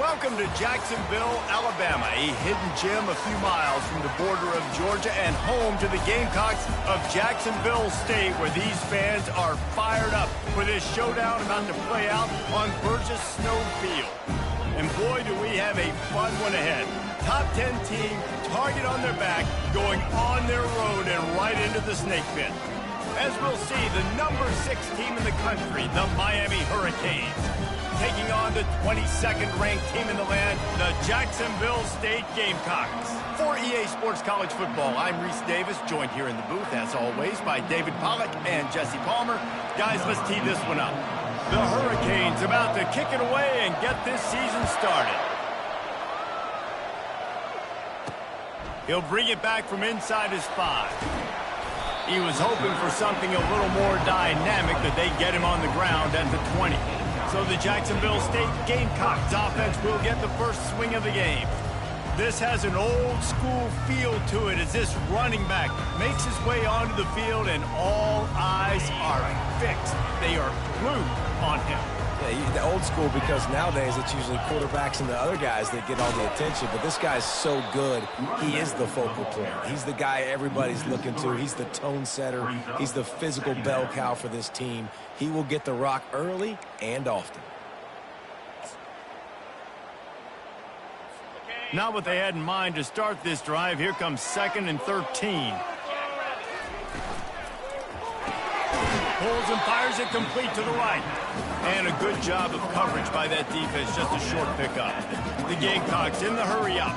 Welcome to Jacksonville, Alabama, a hidden gem a few miles from the border of Georgia and home to the Gamecocks of Jacksonville State, where these fans are fired up for this showdown about to play out on Burgess Snow Field. And boy, do we have a fun one ahead. Top 10 team, target on their back, going on their road and right into the snake pit. As we'll see, the number 6 team in the country, the Miami Hurricanes, taking on the 22nd ranked team in the land, the Jacksonville State Gamecocks. For EA Sports College Football, I'm Reese Davis, joined here in the booth, as always, by David Pollack and Jesse Palmer. Guys, let's tee this one up. The Hurricanes about to kick it away and get this season started. He'll bring it back from inside his 5. He was hoping for something a little more dynamic, that they get him on the ground at the 20. So the Jacksonville State Gamecocks offense will get the first swing of the game. This has an old-school feel to it as this running back makes his way onto the field and all eyes are fixed. They are glued on him. Yeah, the old school, because nowadays it's usually quarterbacks and the other guys that get all the attention, but this guy's so good, he is the focal point. He's the guy everybody's looking to. He's the tone setter. He's the physical bell cow for this team. He will get the rock early and often. Not what they had in mind to start this drive. Here comes 2nd and 13. Pulls and fires it complete to the right. And a good job of coverage by that defense, just a short pickup. The Gamecocks in the hurry up.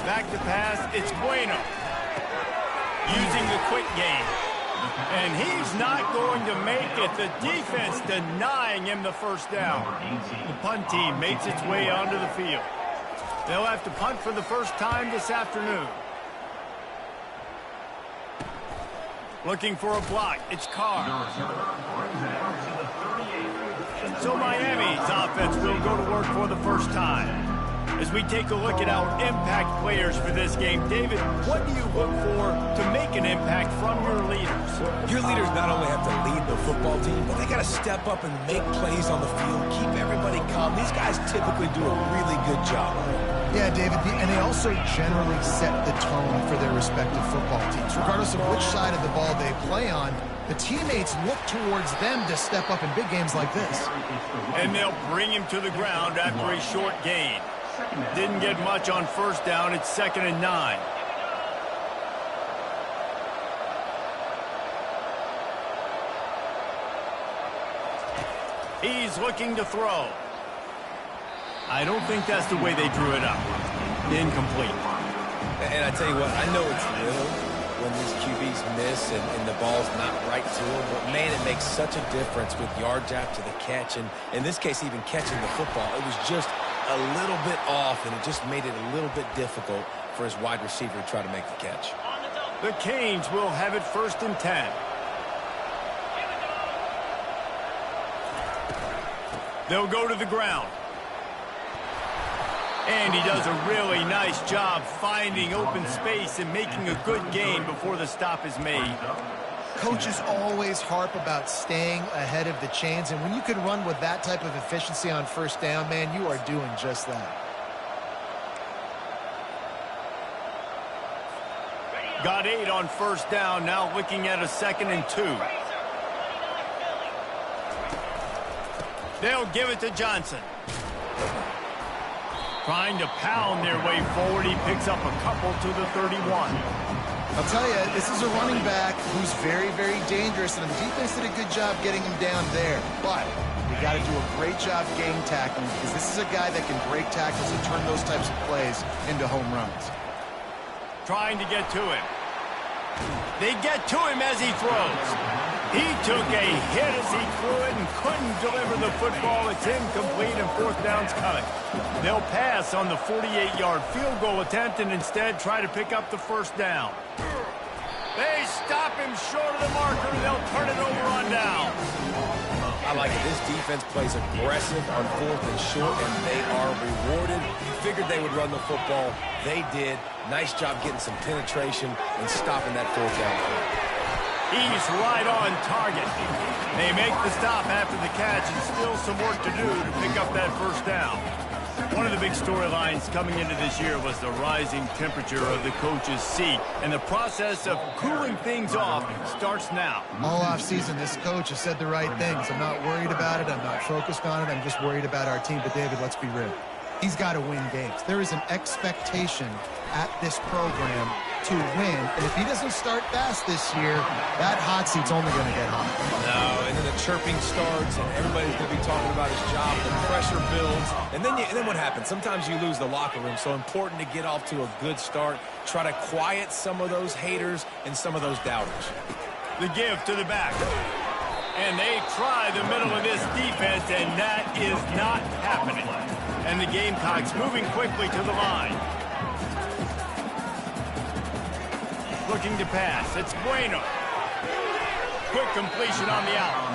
Back to pass, it's Bueno. Using the quick game. And he's not going to make it. The defense denying him the first down. The punt team makes its way onto the field. They'll have to punt for the first time this afternoon. Looking for a block. It's Carr. So Miami's offense will go to work for the first time. As we take a look at our impact players for this game, David, what do you look for to make an impact from your leaders? Your leaders not only have to lead the football team, but they got to step up and make plays on the field, keep everybody calm. These guys typically do a really good job. Yeah, David, and they also generally set the tone for their respective football teams. Regardless of which side of the ball they play on, the teammates look towards them to step up in big games like this. And they'll bring him to the ground after a short gain. Didn't get much on first down. It's 2nd and 9. He's looking to throw. I don't think that's the way they drew it up. Incomplete. And I tell you what, I know it's little when these QBs miss and the ball's not right to them, but man, it makes such a difference with yards after the catch, and in this case, even catching the football. It was just a little bit off, and it just made it a little bit difficult for his wide receiver to try to make the catch. The Canes will have it 1st and 10. They'll go to the ground. And he does a really nice job finding open space and making a good gain before the stop is made. Coaches always harp about staying ahead of the chains, and when you can run with that type of efficiency on first down, man, you are doing just that. Got 8 on first down, now looking at a 2nd and 2. They'll give it to Johnson. Trying to pound their way forward. He picks up a couple to the 31. I'll tell you, this is a running back who's very, very dangerous, and the defense did a good job getting him down there. But you got to do a great job game tackling, because this is a guy that can break tackles and turn those types of plays into home runs. Trying to get to him. They get to him as he throws. He took a hit as he threw it and couldn't deliver the football. It's incomplete and 4th down's coming. They'll pass on the 48-yard field goal attempt and instead try to pick up the first down. They stop him short of the marker, and they'll turn it over on down. I like it. This defense plays aggressive on 4th and short, and they are rewarded. Figured they would run the football. They did. Nice job getting some penetration and stopping that 4th down play. He's right on target. They make the stop after the catch and still some work to do to pick up that first down. One of the big storylines coming into this year was the rising temperature of the coach's seat, and the process of cooling things off starts now. All offseason, this coach has said the right things. I'm not worried about it. I'm not focused on it. I'm just worried about our team. But, David, let's be real. He's got to win games. There is an expectation at this program to win. And if he doesn't start fast this year, that hot seat's only going to get hot. No, and then the chirping starts, and everybody's going to be talking about his job. The pressure builds. And then what happens? Sometimes you lose the locker room. So important to get off to a good start. Try to quiet some of those haters and some of those doubters. The give to the back. And they try the middle of this defense, and that is not happening. And the Gamecocks moving quickly to the line. Looking to pass. It's Bueno. Quick completion on the out.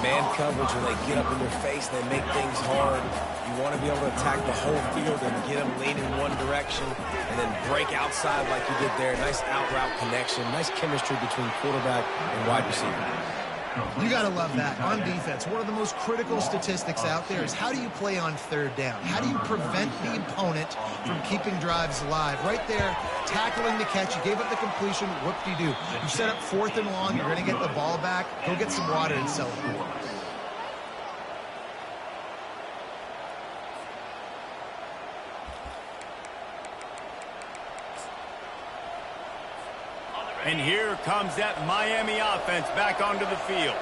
Man coverage, when they get up in their face, they make things hard. You want to be able to attack the whole field and get them leaning one direction and then break outside like you did there. Nice out-route connection. Nice chemistry between quarterback and wide receiver. You got to love that. On defense, one of the most critical statistics out there is how do you play on third down? How do you prevent the opponent from keeping drives alive? Right there, tackling the catch. You gave up the completion. Whoop-de-doo. You set up 4th and long. You're going to get the ball back. Go get some water and celebrate. And here comes that Miami offense back onto the field.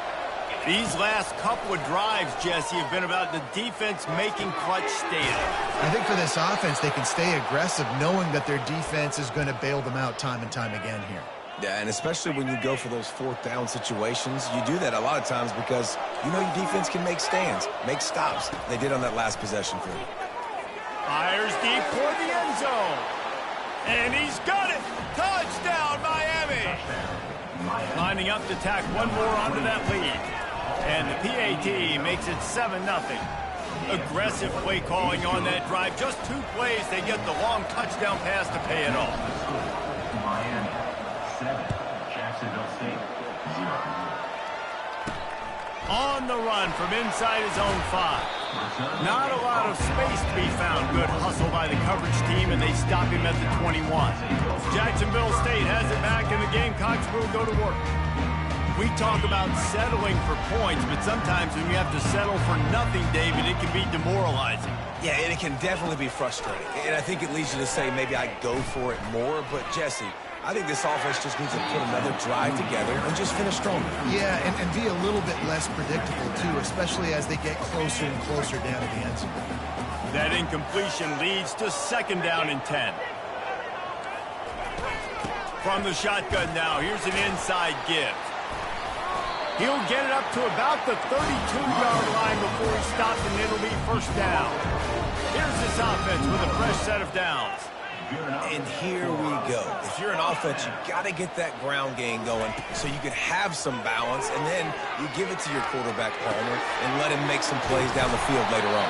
These last couple of drives, Jesse, have been about the defense making clutch stands. I think for this offense, they can stay aggressive knowing that their defense is going to bail them out time and time again here. Yeah, and especially when you go for those 4th down situations, you do that a lot of times because you know your defense can make stands, make stops. They did on that last possession for you. Fires deep toward the end zone. And he's got it. Touchdown, Miami. Lining up to tack one more onto that lead. And the PAT makes it 7-0. Aggressive play calling on that drive. Just 2 plays, they get the long touchdown pass to pay it off. Miami 7, Jacksonville State 0. On the run from inside his own 5. Not a lot of space to be found. Good hustle by the coverage team, and they stop him at the 21. Jacksonville State has it back, and the Gamecocks will go to work. We talk about settling for points, but sometimes when you have to settle for nothing, David, it can be demoralizing. Yeah, and it can definitely be frustrating. And I think it leads you to say maybe I go for it more. But, Jesse, I think this offense just needs to put another drive together and just finish stronger. Yeah, and be a little bit less predictable, too, especially as they get closer and closer down to the end zone. That incompletion leads to 2nd down and 10. From the shotgun now, here's an inside give. He'll get it up to about the 32-yard line before he stops, and it'll be 1st down. Here's this offense with a fresh set of downs. And here we go. If you're an offense, you got to get that ground game going so you can have some balance, and then you give it to your quarterback, Palmer, and let him make some plays down the field later on.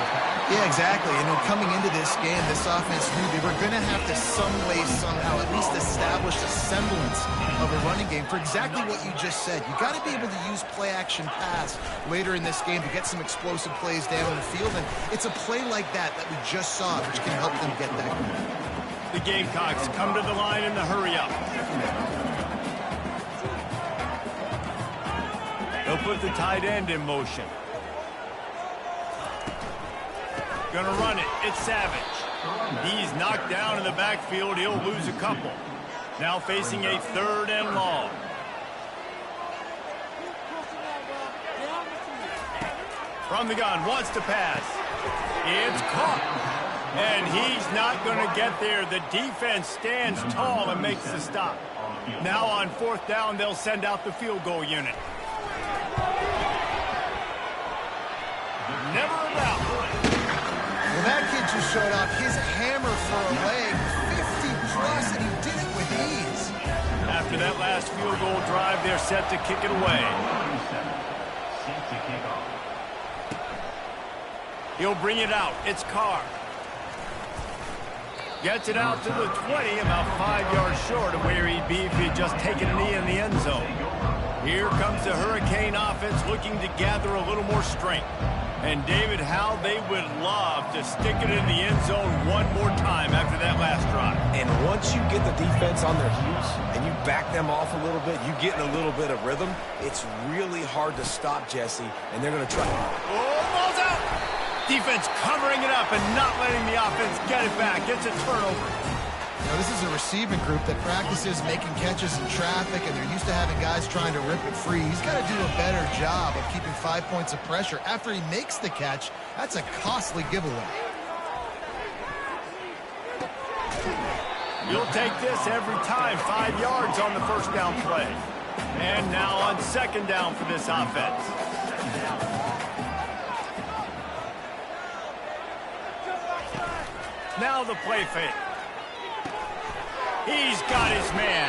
Yeah, exactly. And then coming into this game, this offense knew they were going to have to some way, somehow, at least establish a semblance of a running game for exactly what you just said. You got to be able to use play-action pass later in this game to get some explosive plays down the field, and it's a play like that that we just saw, which can help them get that going. The Gamecocks come to the line in the hurry-up. They'll put the tight end in motion. Gonna run it. It's Savage. He's knocked down in the backfield. He'll lose a couple. Now facing a 3rd and long. From the gun, wants to pass. It's caught. And he's not going to get there. The defense stands tall and makes the stop. Now on 4th down, they'll send out the field goal unit. Never a doubt. Well, that kid just showed off his hammer for a leg. 50-plus, and he did it with ease. After that last field goal drive, they're set to kick it away. He'll bring it out. It's Carr. Gets it out to the 20, about 5 yards short of where he'd be if he'd just taken a knee in the end zone. Here comes the Hurricane offense looking to gather a little more strength. And David, how they would love to stick it in the end zone one more time after that last drive. And once you get the defense on their heels and you back them off a little bit, you get in a little bit of rhythm, it's really hard to stop, Jesse, and they're going to try. Oh, ball's out! Defense covering it up and not letting the offense get it back. Gets a turnover. You know, this is a receiving group that practices making catches in traffic, and they're used to having guys trying to rip it free. He's got to do a better job of keeping 5 points of pressure after he makes the catch. That's a costly giveaway. You'll take this every time. 5 yards on the first down play. And now on second down for this offense. Now the play fake. He's got his man.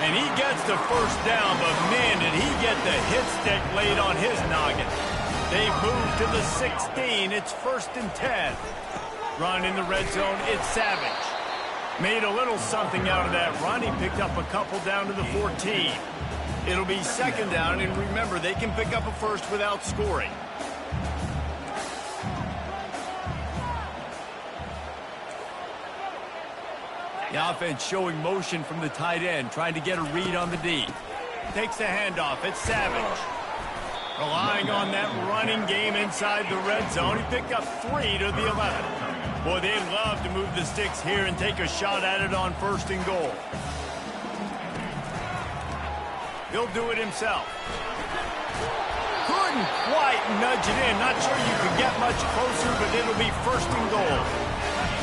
And he gets the first down, but man, did he get the hit stick laid on his noggin. They've moved to the 16. It's 1st and 10. Run in the red zone. It's Savage. Made a little something out of that run. He picked up a couple down to the 14. It'll be second down, and remember, they can pick up a first without scoring. The offense showing motion from the tight end, trying to get a read on the D. Takes the handoff. It's Savage. Relying on that running game inside the red zone. He picked up 3 to the 11. Boy, they love to move the sticks here and take a shot at it on 1st and goal. He'll do it himself. Couldn't quite nudge it in. Not sure you could get much closer, but it'll be 1st and goal.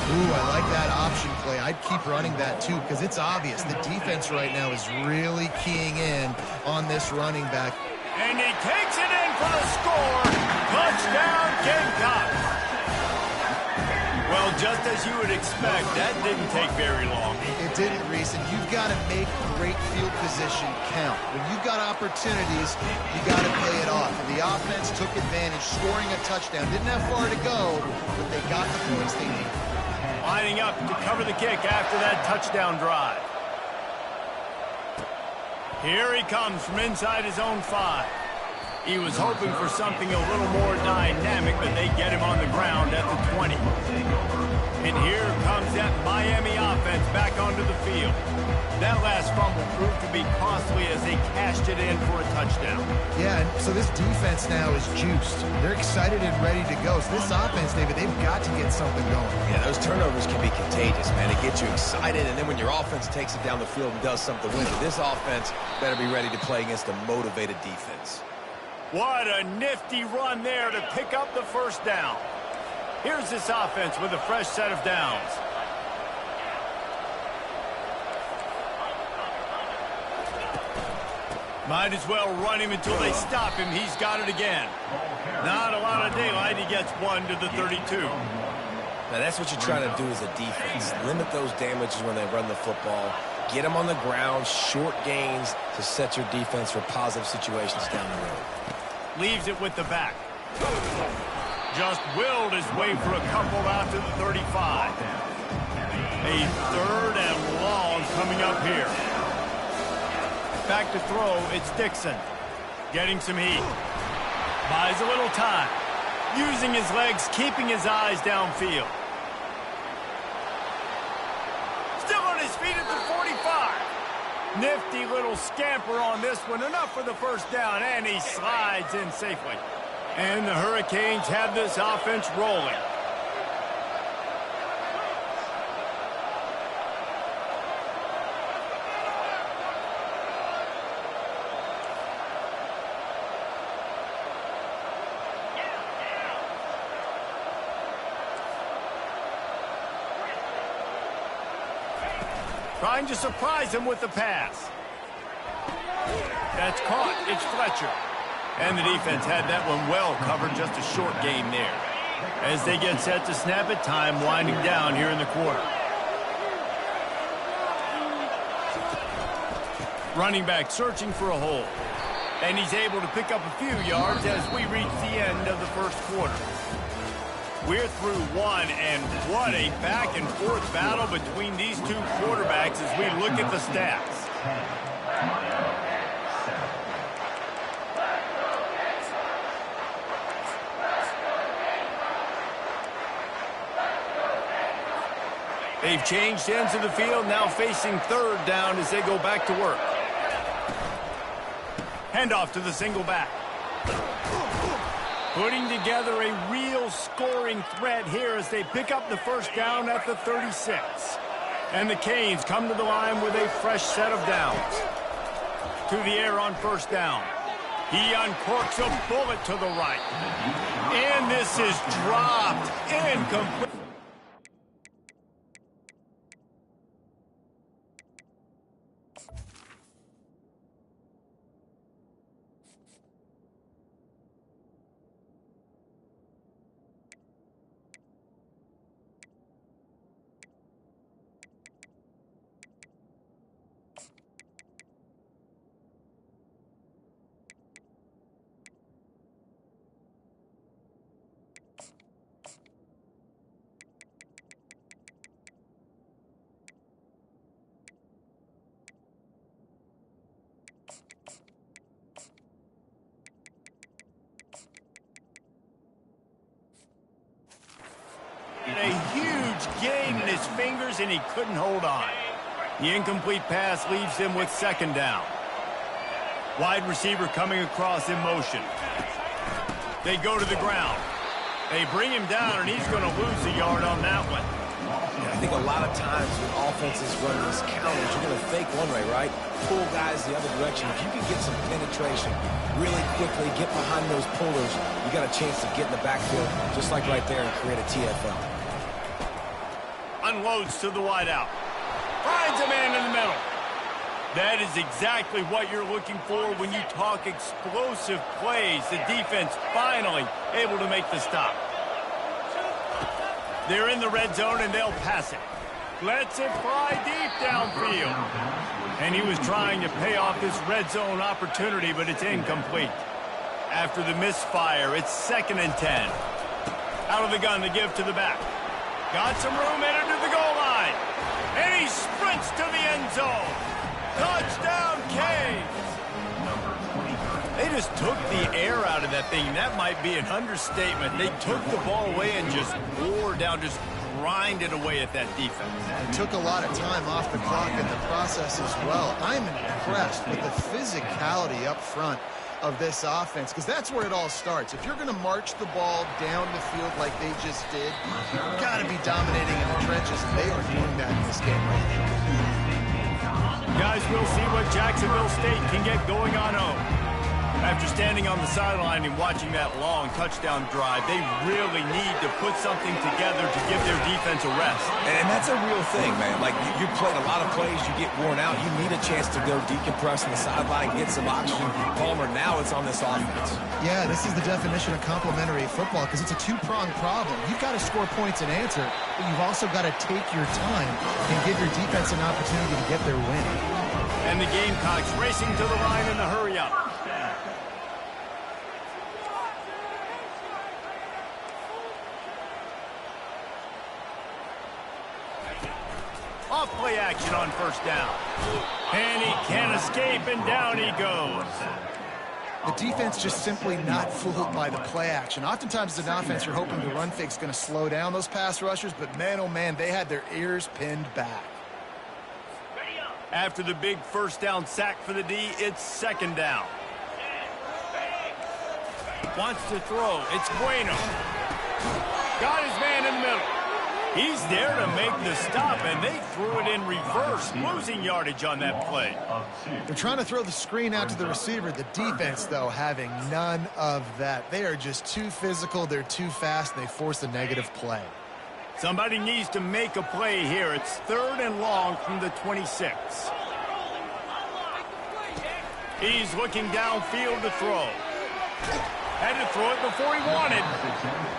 Ooh, I like that option play. I'd keep running that too, because it's obvious the defense right now is really keying in on this running back. And he takes it in for the score. Touchdown, Gamecocks. Well, just as you would expect, that didn't take very long. It didn't, Reese, and you've got to make great field position count. When you've got opportunities, you got to pay it off. And the offense took advantage, scoring a touchdown. Didn't have far to go, but they got the points they needed. Lining up to cover the kick after that touchdown drive. Here he comes from inside his own 5. He was hoping for something a little more dynamic, but they get him on the ground at the 20. And here comes that Miami offense back onto the field. That last fumble proved to be costly as they cashed it in for a touchdown. Yeah, and so this defense now is juiced. They're excited and ready to go. So this offense, David, they've got to get something going. Yeah, those turnovers can be contagious, man. It gets you excited, and then when your offense takes it down the field and does something with it, this offense better be ready to play against a motivated defense. What a nifty run there to pick up the first down. Here's this offense with a fresh set of downs. Might as well run him until they stop him. He's got it again. Not a lot of daylight. He gets 1 to the 32. Now, that's what you're trying to do as a defense. Limit those damages when they run the football. Get them on the ground, short gains to set your defense for positive situations down the road. Leaves it with the back. Just willed his way for a couple out to the 35. A 3rd and long coming up here. Back to throw, it's Dixon. Getting some heat. Buys a little time. Using his legs, keeping his eyes downfield. Still on his feet at the 45. Nifty little scamper on this one. Enough for the first down, and he slides in safely. And the Hurricanes have this offense rolling. Trying to surprise him with the pass. That's caught. It's Fletcher. And the defense had that one well covered. Just a short game there. As they get set to snap it, time winding down here in the quarter. Running back searching for a hole. And he's able to pick up a few yards as we reach the end of the first quarter. We're through one, and what a back-and-forth battle between these two quarterbacks as we look at the stats. 10, Miami, 7. They've changed ends of the field, now facing third down as they go back to work. Handoff to the single back. Putting together a real scoring threat here as they pick up the first down at the 36. And the Canes come to the line with a fresh set of downs. To the air on first down. He uncorks a bullet to the right. And this is dropped. Incomplete. A huge gain in his fingers, and he couldn't hold on. The incomplete pass leaves him with second down. Wide receiver coming across in motion. They go to the ground. They bring him down, and he's going to lose a yard on that one. Yeah, I think a lot of times when offenses run these counters, you're going to fake one way, right? Pull guys the other direction. If you can get some penetration really quickly, get behind those pullers, you got a chance to get in the backfield, just like right there, and create a TFL. Unloads to the wideout. Finds a man in the middle. That is exactly what you're looking for when you talk explosive plays. The defense finally able to make the stop. They're in the red zone, and they'll pass it. Lets it fly deep downfield. And he was trying to pay off this red zone opportunity, but it's incomplete. After the misfire, it's 2nd and 10. Out of the gun to give to the back. Got some room headed to the goal line. And he sprints to the end zone. Touchdown, Canes. They just took the air out of that thing. That might be an understatement. They took the ball away and just wore down, just grinded away at that defense. It took a lot of time off the clock in the process as well. I'm impressed with the physicality up front of this offense, because that's where it all starts. If you're going to march the ball down the field like they just did, you've got to be dominating in the trenches, and they are doing that in this game right now. Guys, we'll see what Jacksonville State can get going on home. After standing on the sideline and watching that long touchdown drive, they really need to put something together to give their defense a rest. And that's a real thing, man. Like, you played a lot of plays, you get worn out, you need a chance to go decompress on the sideline, get some oxygen. Palmer, now it's on this offense. Yeah, this is the definition of complementary football, because it's a two-pronged problem. You've got to score points and answer, but you've also got to take your time and give your defense an opportunity to get their win. And the Gamecocks racing to the line in the hurry-up. Off play action on first down. And he can't escape, and down he goes. The defense just simply not fooled by the play action. Oftentimes as an offense, you're hoping the run fake's going to slow down those pass rushers, but man, oh man, they had their ears pinned back. After the big first down sack for the D, it's 2nd down. Wants to throw. It's Bueno. Got his man in the middle. He's there to make the stop, and they threw it in reverse, losing yardage on that play. They're trying to throw the screen out to the receiver. The defense, though, having none of that. They are just too physical. They're too fast. And they force a negative play. Somebody needs to make a play here. It's 3rd and long from the 26. He's looking downfield to throw. Had to throw it before he wanted.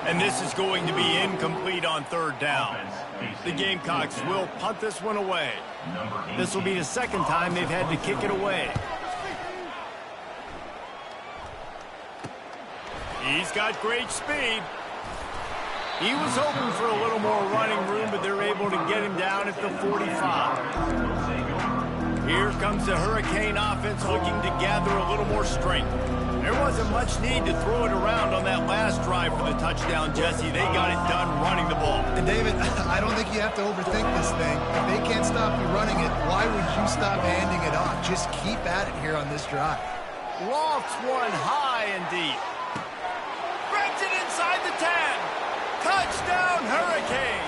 And this is going to be incomplete on 3rd down. The Gamecocks will punt this one away. This will be the 2nd time they've had to kick it away. He's got great speed. He was hoping for a little more running room, but they're able to get him down at the 45. Here comes the Hurricane offense looking to gather a little more strength. There wasn't much need to throw it around on that last drive for the touchdown, Jesse. They got it done running the ball. And David, I don't think you have to overthink this thing. If they can't stop you running it, why would you stop handing it off? Just keep at it here on this drive. Lofts one high and deep. Brings it inside the 10. Touchdown, Hurricanes.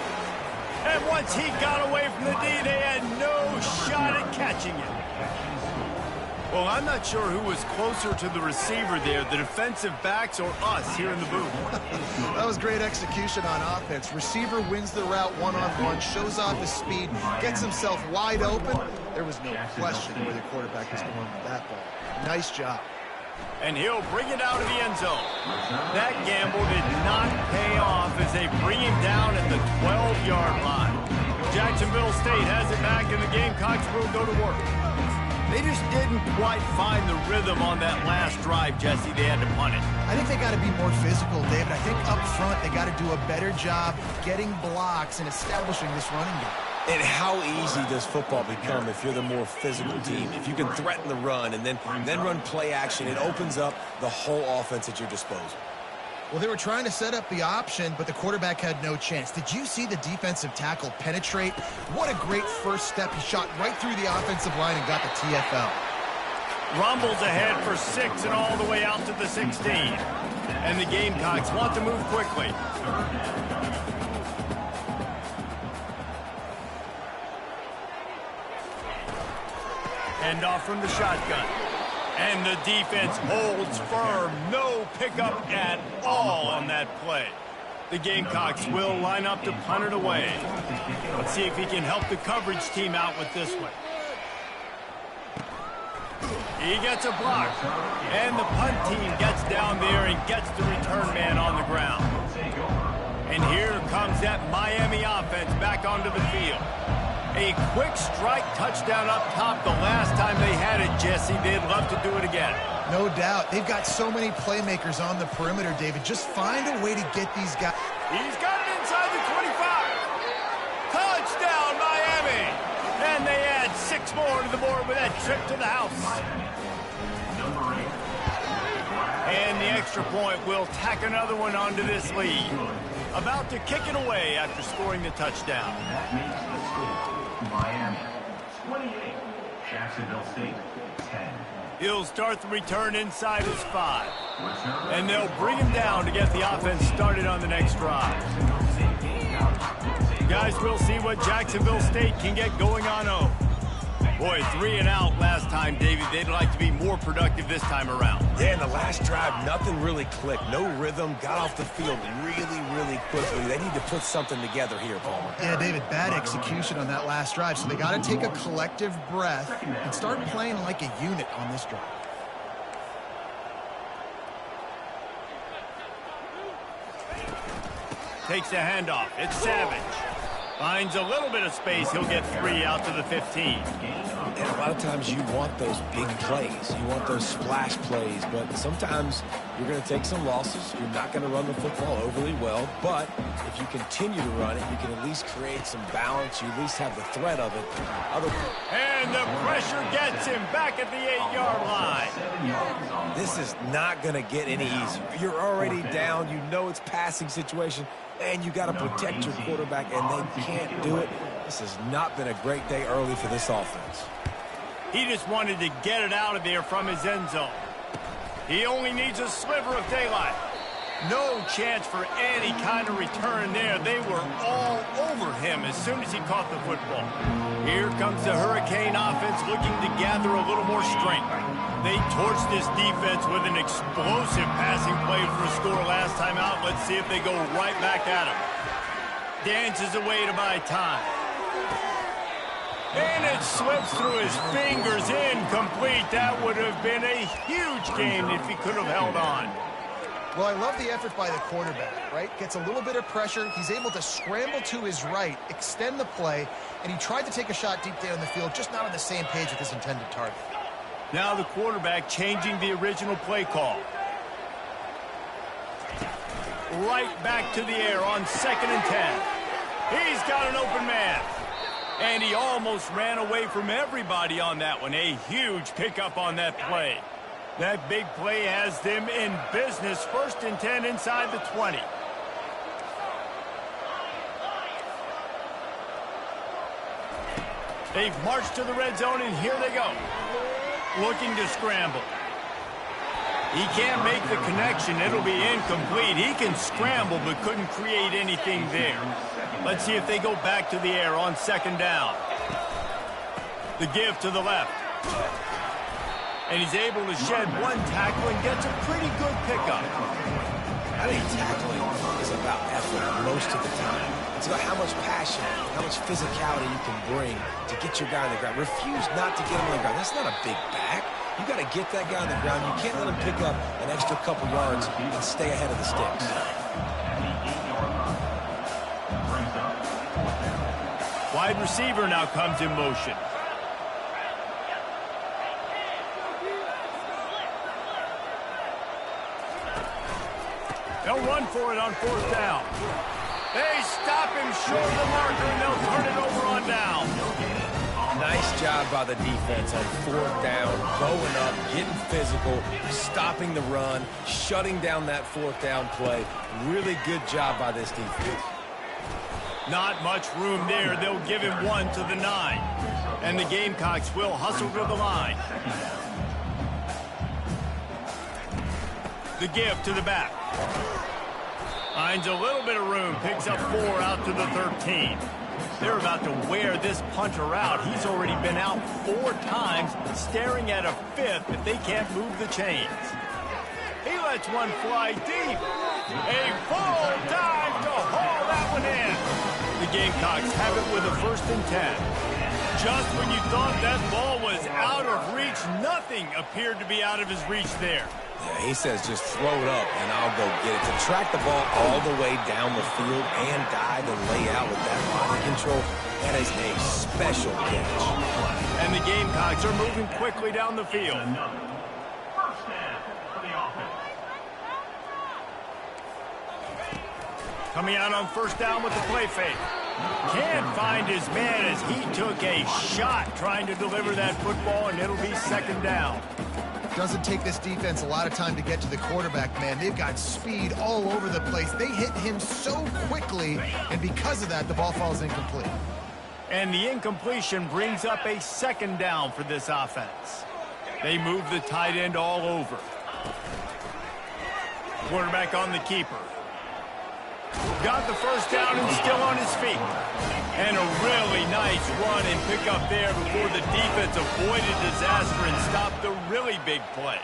And once he got away from the D, they had no shot at catching it. Well, I'm not sure who was closer to the receiver there, the defensive backs or us here in the booth. That was great execution on offense. Receiver wins the route one-on-one, shows off his speed, gets himself wide open. There was no question where the quarterback was going with that ball. Nice job. And he'll bring it out of the end zone. That gamble did not pay off as they bring him down at the 12-yard line. Jacksonville State has it back, and the Gamecocks will go to work. They just didn't quite find the rhythm on that last drive, Jesse. They had to punt it. I think they got to be more physical, David. I think up front they got to do a better job getting blocks and establishing this running game. And how easy does football become if you're the more physical team? If you can threaten the run and then run play action, it opens up the whole offense at your disposal. Well, they were trying to set up the option, but the quarterback had no chance. Did you see the defensive tackle penetrate? What a great first step. He shot right through the offensive line and got the TFL. Rumbles ahead for 6 and all the way out to the 16. And the Gamecocks want to move quickly. Hand off from the shotgun. And the defense holds firm. No pickup at all on that play. The Gamecocks will line up to punt it away. Let's see if he can help the coverage team out with this one. He gets a block. And the punt team gets down there and gets the return man on the ground. And here comes that Miami offense back onto the field. A quick strike touchdown up top the last time they had it, Jesse. They'd love to do it again. No doubt. They've got so many playmakers on the perimeter, David. Just find a way to get these guys. He's got it inside the 25. Touchdown, Miami. And they add 6 more to the board with that trip to the house. And the extra point will tack another one onto this lead. About to kick it away after scoring the touchdown. Miami 28, Jacksonville State 10. He'll start the return inside his 5. And they'll bring him down to get the offense started on the next drive. Guys, we'll see what Jacksonville State can get going on 0. Boy, 3 and out last time, David. They'd like to be more productive this time around. Yeah, in the last drive, nothing really clicked. No rhythm, got off the field really quickly. They need to put something together here, Palmer. Yeah, David, bad execution on that last drive. So they got to take a collective breath and start playing like a unit on this drive. Takes the handoff. It's Savage. Finds a little bit of space. He'll get 3 out to the 15. And a lot of times you want those big plays. You want those splash plays. But sometimes you're going to take some losses. You're not going to run the football overly well. But if you continue to run it, you can at least create some balance. You at least have the threat of it. And the pressure gets him back at the 8-yard line. This is not going to get any easier. You're already down. You know it's passing situation. And you got to protect your quarterback, and they can't do it. This has not been a great day early for this offense. He just wanted to get it out of there from his end zone. He only needs a sliver of daylight. No chance for any kind of return there. They were all over him as soon as he caught the football. Here comes the Hurricane offense looking to gather a little more strength. They torched this defense with an explosive passing play for a score last time out. Let's see if they go right back at him. Dances away to buy time. And it slips through his fingers, incomplete. That would have been a huge game if he could have held on. Well, I love the effort by the quarterback, right? Gets a little bit of pressure. He's able to scramble to his right, extend the play, and he tried to take a shot deep down the field, just not on the same page with his intended target. Now the quarterback changing the original play call. right back to the air on 2nd and 10. He's got an open man. And he almost ran away from everybody on that one. A huge pickup on that play. That big play has them in business. 1st and 10 inside the 20. They've marched to the red zone, and here they go. Looking to scramble. He can't make the connection. It'll be incomplete. He can scramble, but couldn't create anything there. Let's see if they go back to the air on 2nd down. The give to the left. And he's able to shed one tackle and gets a pretty good pickup. I think tackling is about effort most of the time. It's about how much passion, how much physicality you can bring to get your guy on the ground. Refuse not to get him on the ground. That's not a big back. You got to get that guy on the ground. You can't let him pick up an extra couple yards and stay ahead of the sticks. Wide receiver now comes in motion. They'll run for it on 4th down. They stop him short of the marker, and they'll turn it over on down. Nice job by the defense on 4th down, going up, getting physical, stopping the run, shutting down that 4th down play. Really good job by this defense. Not much room there. They'll give him 1 to the 9. And the Gamecocks will hustle to the line. The give to the back. Finds a little bit of room. Picks up 4 out to the 13. They're about to wear this punter out. He's already been out 4 times, staring at a 5th if they can't move the chains. He lets one fly deep. A full dive to haul that one in. The Gamecocks have it with a 1st and 10. Just when you thought that ball was out of reach, nothing appeared to be out of his reach there. Yeah, he says just throw it up and I'll go get it. To track the ball all the way down the field and dive and lay out with that body control, that is a special catch. And the Gamecocks are moving quickly down the field. Coming out on 1st down with the play fake. Can't find his man as he took a shot trying to deliver that football, and it'll be 2nd down. Doesn't take this defense a lot of time to get to the quarterback, man. They've got speed all over the place. They hit him so quickly, and because of that, the ball falls incomplete. And the incompletion brings up a 2nd down for this offense. They move the tight end all over. Quarterback on the keeper. Got the 1st down and still on his feet. And a really nice run and pick up there before the defense avoided disaster and stopped the really big play.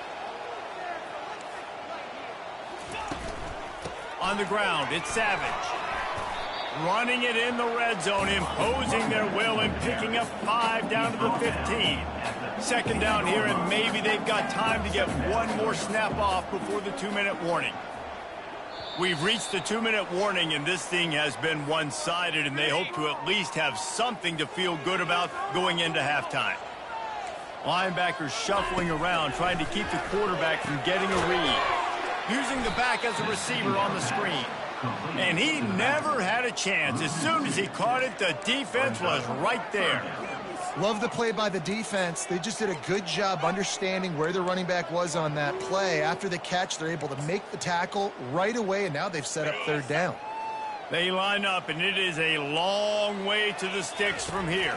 On the ground, it's Savage. Running it in the red zone, imposing their will and picking up 5 down to the 15. 2nd down here, and maybe they've got time to get one more snap off before the 2-minute warning. We've reached the 2-minute warning, and this thing has been one-sided, and they hope to at least have something to feel good about going into halftime. Linebackers shuffling around, trying to keep the quarterback from getting a read. Using the back as a receiver on the screen. And he never had a chance. As soon as he caught it, the defense was right there. Love the play by the defense. They just did a good job understanding where the running back was on that play. After the catch, they're able to make the tackle right away, and now they've set up 3rd down. They line up, and it is a long way to the sticks from here.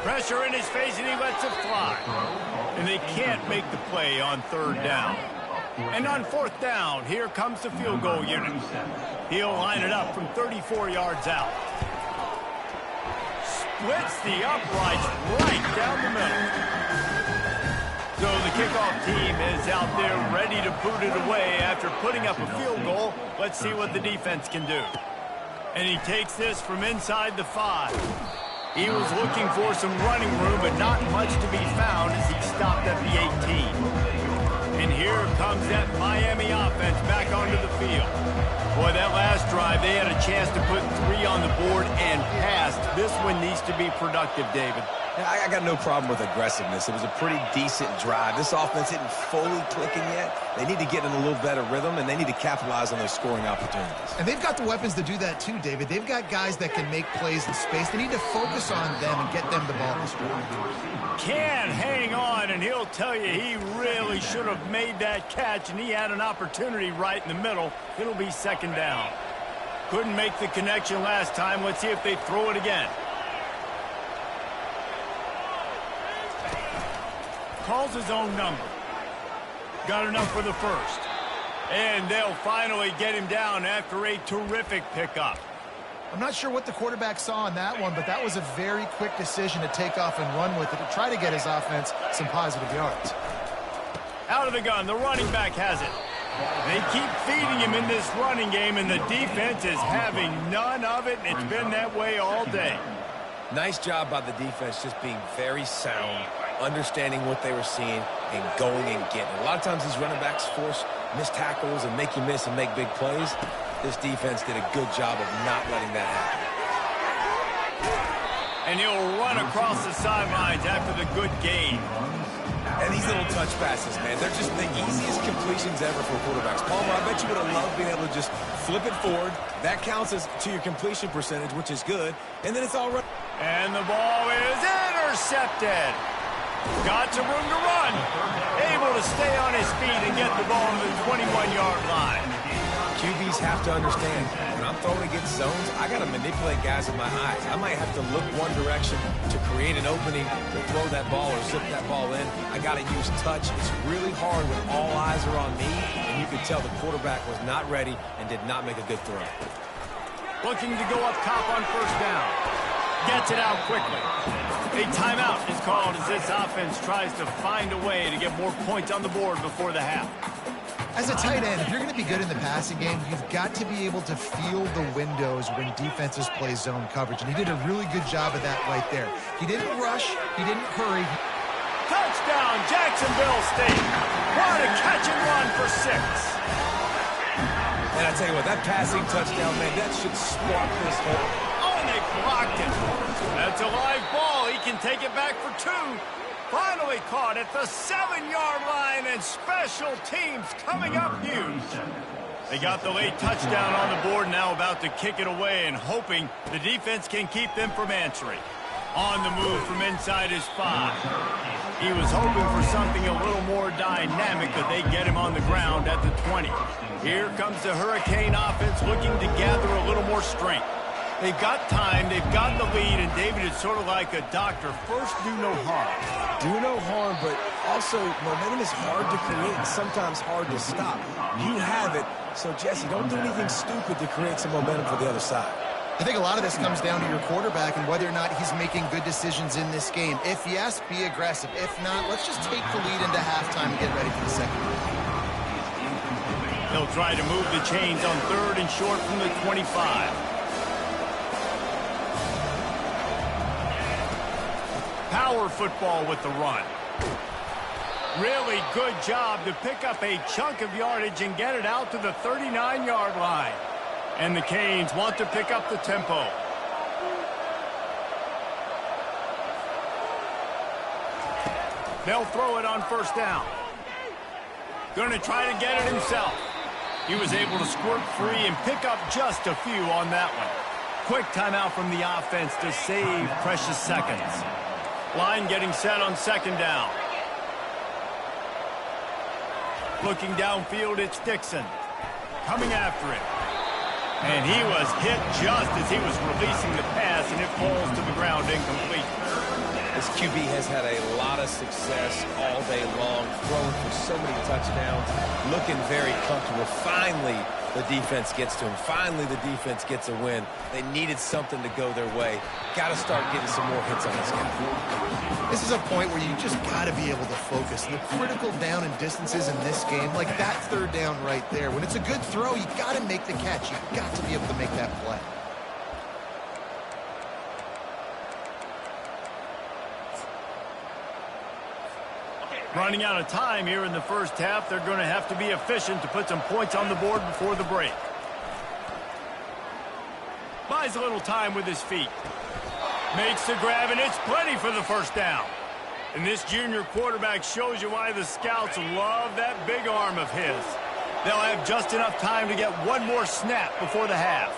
Pressure in his face, and he lets it fly. And they can't make the play on 3rd down. And on 4th down, here comes the field goal unit. He'll line it up from 34 yards out. Splits the uprights right down the middle. So the kickoff team is out there ready to boot it away after putting up a field goal. Let's see what the defense can do. And he takes this from inside the 5. He was looking for some running room, but not much to be found as he stopped at the 18. And here comes that Miami offense back onto the field. Boy, that last drive, they had a chance to put 3 on the board and passed. This one needs to be productive, David. Yeah, I got no problem with aggressiveness. It was a pretty decent drive. This offense isn't fully clicking yet. They need to get in a little better rhythm, and they need to capitalize on their scoring opportunities. And they've got the weapons to do that too, David. They've got guys that can make plays in space. They need to focus on them and get them the ball this drive. Can hang on, and he'll tell you he really should have made that catch, and he had an opportunity right in the middle. It'll be second down. Couldn't make the connection last time. Let's see if they throw it again. Calls his own number. Got enough for the first. And they'll finally get him down after a terrific pickup. I'm not sure what the quarterback saw on that one, but that was a very quick decision to take off and run with it to try to get his offense some positive yards. Out of the gun, the running back has it. They keep feeding him in this running game, and the defense is having none of it, and it's been that way all day. Nice job by the defense just being very sound, understanding what they were seeing, and going and getting it. A lot of times these running backs force missed tackles and make you miss and make big plays. This defense did a good job of not letting that happen. And he'll run across the sidelines after the good gain. And these little touch passes, man, they're just the easiest completions ever for quarterbacks. Palmer, I bet you would have loved being able to just flip it forward. That counts as to your completion percentage, which is good. And then it's all right. And the ball is intercepted. Got some room to run. Able to stay on his feet and get the ball to the 21-yard line. QBs have to understand, when I'm throwing against zones, I got to manipulate guys with my eyes. I might have to look one direction to create an opening to throw that ball or zip that ball in. I got to use touch. It's really hard when all eyes are on me, and you could tell the quarterback was not ready and did not make a good throw. Looking to go up top on first down. Gets it out quickly. A timeout is called as this offense tries to find a way to get more points on the board before the half. As a tight end, if you're going to be good in the passing game, you've got to be able to feel the windows when defenses play zone coverage. And he did a really good job of that right there. He didn't rush. He didn't hurry. Touchdown, Jacksonville State. What a catch and run for 6. And I tell you what, that passing touchdown, man, that should spark this whole... Oh, and they blocked it. That's a live ball. He can take it back for 2. Finally caught at the 7-yard line, and special teams coming up huge. They got the late touchdown on the board, now about to kick it away and hoping the defense can keep them from answering. On the move from inside his 5. He was hoping for something a little more dynamic, but they get him on the ground at the 20. Here comes the Hurricane offense looking to gather a little more strength. They've got time, they've got the lead, and David is sort of like a doctor. First, do no harm. Do no harm, but also momentum is hard to create and sometimes hard to stop. You have it, so Jesse, don't do anything stupid to create some momentum for the other side. I think a lot of this comes down to your quarterback and whether or not he's making good decisions in this game. If yes, be aggressive. If not, let's just take the lead into halftime and get ready for the second half. He'll try to move the chains on 3rd and short from the 25. Power football with the run. Really good job to pick up a chunk of yardage and get it out to the 39-yard line. And the Canes want to pick up the tempo. They'll throw it on first down. Going to try to get it himself. He was able to squirt free and pick up just a few on that one. Quick timeout from the offense to save precious seconds. Line getting set on second down. Looking downfield, it's Dixon. Coming after it. And he was hit just as he was releasing the pass, and it falls to the ground incomplete. This QB has had a lot of success all day long, throwing for so many touchdowns, looking very comfortable. Finally, the defense gets to him. Finally, the defense gets a win. They needed something to go their way. Got to start getting some more hits on this guy. This is a point where you just got to be able to focus. The critical down and distances in this game, like that 3rd down right there. When it's a good throw, you got to make the catch. You got to be able to make that play. Running out of time here in the first half. They're going to have to be efficient to put some points on the board before the break. Buys a little time with his feet. Makes the grab, and it's plenty for the first down. And this junior quarterback shows you why the scouts love that big arm of his. They'll have just enough time to get one more snap before the half.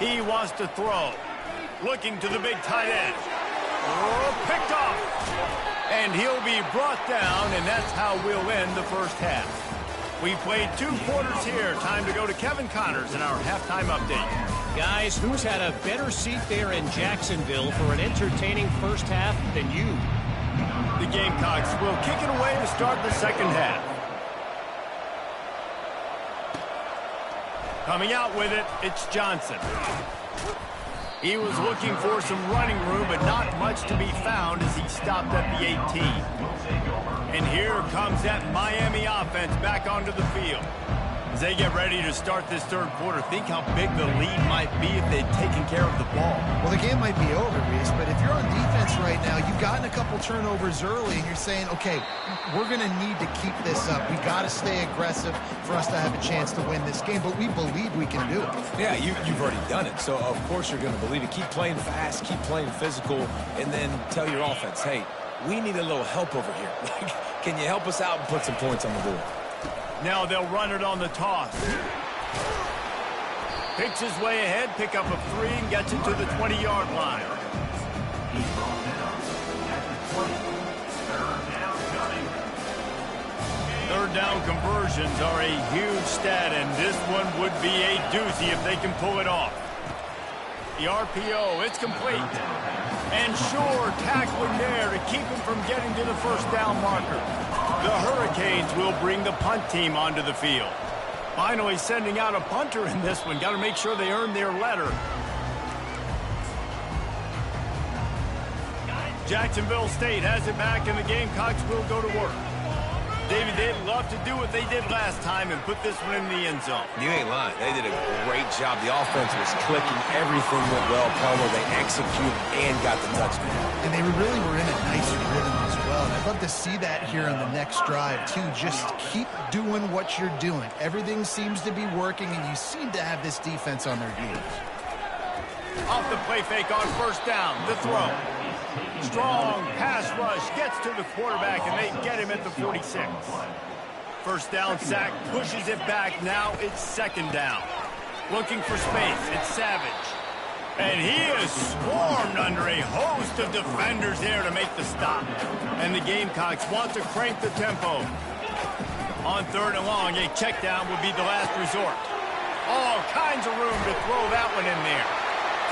He wants to throw. Looking to the big tight end. Oh, picked off. And he'll be brought down, and that's how we'll end the first half. We played 2 quarters here. Time to go to Kevin Connors in our halftime update. Guys, who's had a better seat there in Jacksonville for an entertaining first half than you? The Gamecocks will kick it away to start the second half. Coming out with it, it's Johnson. He was looking for some running room, but not much to be found as he stopped at the 18. And here comes that Miami offense back onto the field. As they get ready to start this third quarter, think how big the lead might be if they'd taken care of the ball. Well, the game might be over, Reese, but if you're on defense right now, you've gotten a couple turnovers early, and you're saying, okay, we're going to need to keep this up. We got to stay aggressive for us to have a chance to win this game, but we believe we can do it. Yeah, you've already done it, so of course you're going to believe it. Keep playing fast, keep playing physical, and then tell your offense, hey, we need a little help over here. Can you help us out and put some points on the board? Now they'll run it on the toss. Picks his way ahead, pick up a 3, and gets it to the 20-yard line. He's brought down at the 20. Third down coming. Third down conversions are a huge stat, and this one would be a doozy if they can pull it off. The RPO, it's complete. And sure, tackling there to keep him from getting to the first down marker. The Hurricanes will bring the punt team onto the field. Finally sending out a punter in this one. Got to make sure they earn their letter. Jacksonville State has it back, and the Gamecocks will go to work. David, they'd love to do what they did last time and put this one in the end zone. You ain't lying. They did a great job. The offense was clicking. Everything went well. Palmer, they executed and got the touchdown. And they really were in a nice rhythm as well. And I'd love to see that here on the next drive, too. Just keep doing what you're doing. Everything seems to be working, and you seem to have this defense on their heels. Off the play fake on first down. The throw. Strong pass rush gets to the quarterback, and they get him at the 46. First down sack, pushes it back. Now it's second down. Looking for space. It's Savage. And he is swarmed under a host of defenders there to make the stop. And the Gamecocks want to crank the tempo. On third and long, a check down would be the last resort. All kinds of room to throw that one in there.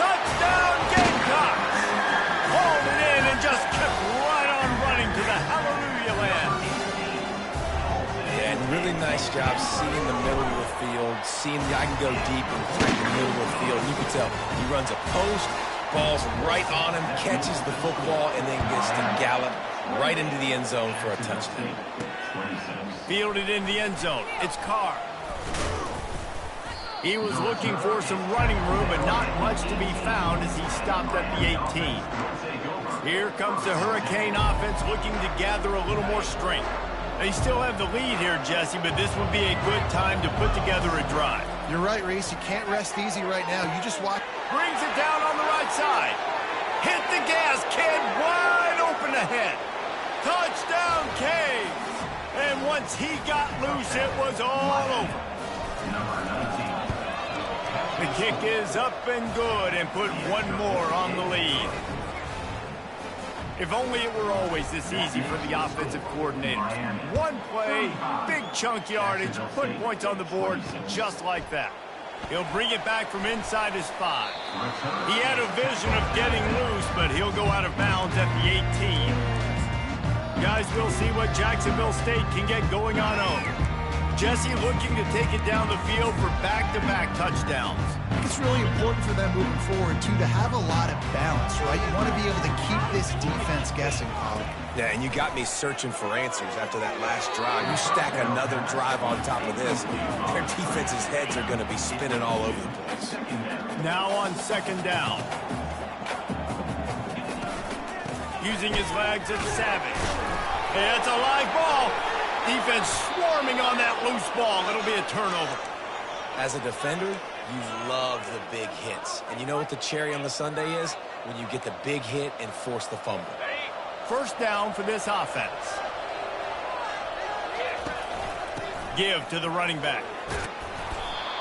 Touchdown, Gamecocks! Hauled it in and just kept right on running to the hallelujah land. Yeah, and really nice job seeing the middle of the field, seeing the I can go deep and through the middle of the field. You can tell he runs a post, ball's right on him, catches the football, and then gets to gallop right into the end zone for a touchdown. Fielded in the end zone. It's Carr. He was looking for some running room, but not much to be found as he stopped at the 18. Here comes the Hurricane offense looking to gather a little more strength. They still have the lead here, Jesse, but this would be a good time to put together a drive. You're right, Reese. You can't rest easy right now. You just watch. Brings it down on the right side. Hit the gas, kid. Wide open ahead. Touchdown, Caves. And once he got loose, it was all over. The kick is up and good and put one more on the lead. If only it were always this easy for the offensive coordinators. One play, big chunk yardage, put points on the board just like that. He'll bring it back from inside his 5. He had a vision of getting loose, but he'll go out of bounds at the 18. Guys, we'll see what Jacksonville State can get going on home. Jesse looking to take it down the field for back-to-back touchdowns. I think it's really important for them moving forward, too, to have a lot of balance, right? You want to be able to keep this defense guessing, Colin. Yeah, and you got me searching for answers after that last drive. You stack another drive on top of this, their defense's heads are going to be spinning all over the place. Now on second down. Using his legs, it's Savage. It's a live ball. Defense swarming on that loose ball. It'll be a turnover. As a defender, You love the big hits. And you know what the cherry on the sundae is? When you get the big hit and force the fumble. First down for this offense. Give to the running back.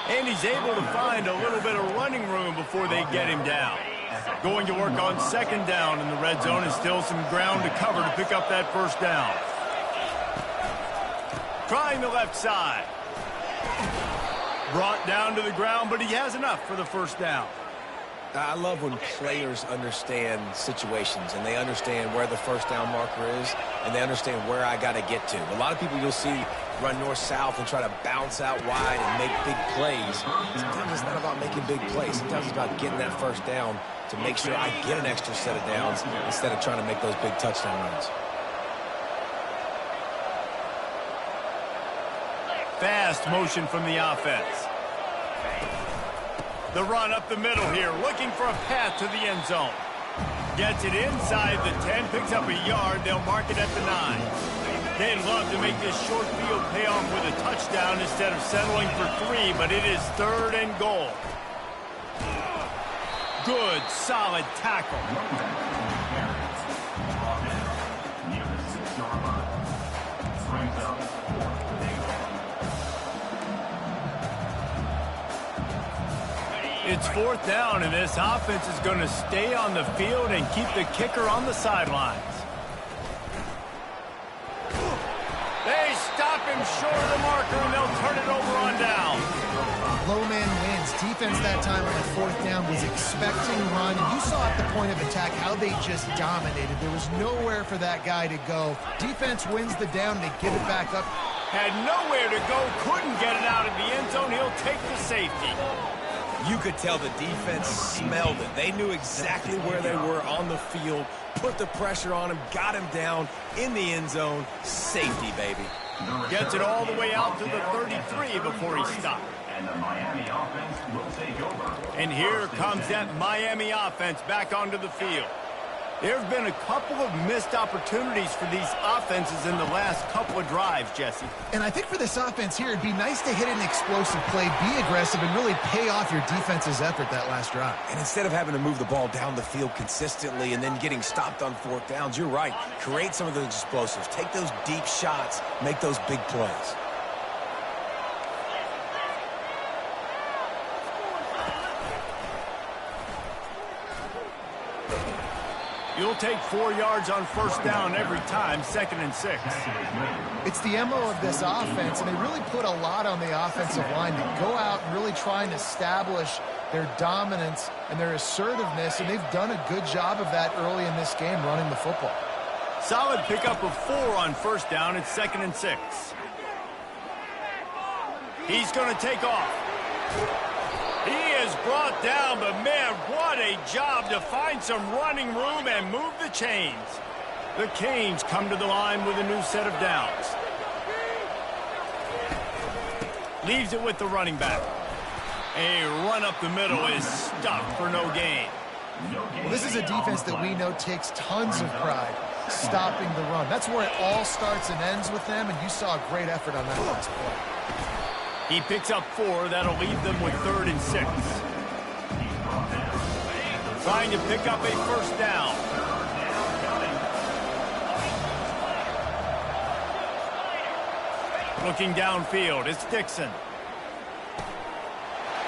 And he's able to find a little bit of running room before they get him down. Going to work on second down in the red zone, and still some ground to cover to pick up that first down. Trying the left side. Brought down to the ground, but he has enough for the first down. I love when players understand situations and they understand where the first down marker is and they understand where I got to get to. A lot of people you'll see run north-south and try to bounce out wide and make big plays. Sometimes it's not about making big plays. Sometimes it's about getting that first down to make sure I get an extra set of downs instead of trying to make those big touchdown runs. Fast motion from the offense. The run up the middle here, looking for a path to the end zone. Gets it inside the 10, picks up a yard. They'll mark it at the 9. They'd love to make this short field pay off with a touchdown instead of settling for 3, but it is 3rd and goal. Good, solid tackle. It's 4th down, and this offense is going to stay on the field and keep the kicker on the sidelines. They stop him short of the marker, and they'll turn it over on down. Low man wins. Defense that time on the 4th down was expecting run. And you saw at the point of attack how they just dominated. There was nowhere for that guy to go. Defense wins the down. They give it back up. Had nowhere to go, couldn't get it out of the end zone. He'll take the safety. You could tell the defense smelled it. They knew exactly where they were on the field, put the pressure on him, got him down in the end zone. Safety, baby. Gets it all the way out to the 33 before he stopped. And the Miami offense will take over. And here comes that Miami offense back onto the field. There have been a couple of missed opportunities for these offenses in the last couple of drives, Jesse. And I think for this offense here, it'd be nice to hit an explosive play, be aggressive, and really pay off your defense's effort that last drive. And instead of having to move the ball down the field consistently and then getting stopped on 4th downs, you're right. Create some of those explosives. Take those deep shots. Make those big plays. You'll take 4 yards on first down every time, 2nd and 6. It's the MO of this offense, and they really put a lot on the offensive line to go out and really try and establish their dominance and their assertiveness, and they've done a good job of that early in this game running the football. Solid pickup of 4 on first down. It's 2nd and 6. He's going to take off. He is brought down, but man, what a job to find some running room and move the chains. The Canes come to the line with a new set of downs. Leaves it with the running back. A run up the middle is stopped for no gain. Well, this is a defense that we know takes tons of pride stopping the run. That's where it all starts and ends with them, and you saw a great effort on that last play. He picks up 4. That'll leave them with 3rd and 6. Trying to pick up a first down. Looking downfield, it's Dixon.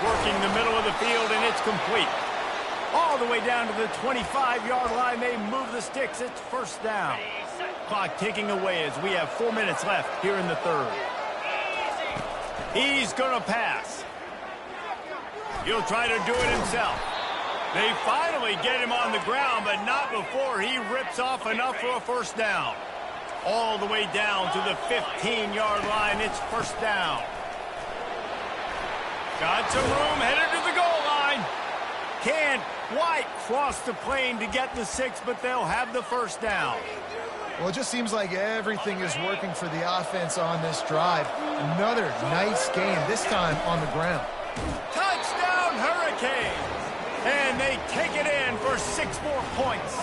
Working the middle of the field, and it's complete. All the way down to the 25-yard line. They move the sticks. It's first down. Clock ticking away as we have 4 minutes left here in the 3rd. He's going to pass. He'll try to do it himself. They finally get him on the ground, but not before he rips off enough for a first down. All the way down to the 15-yard line. It's first down. Got some room, headed to the goal line. Can't quite cross the plane to get the 6, but they'll have the first down. Well, it just seems like everything is working for the offense on this drive. Another nice game, this time on the ground. Touchdown, Hurricanes! And they take it in for 6 more points.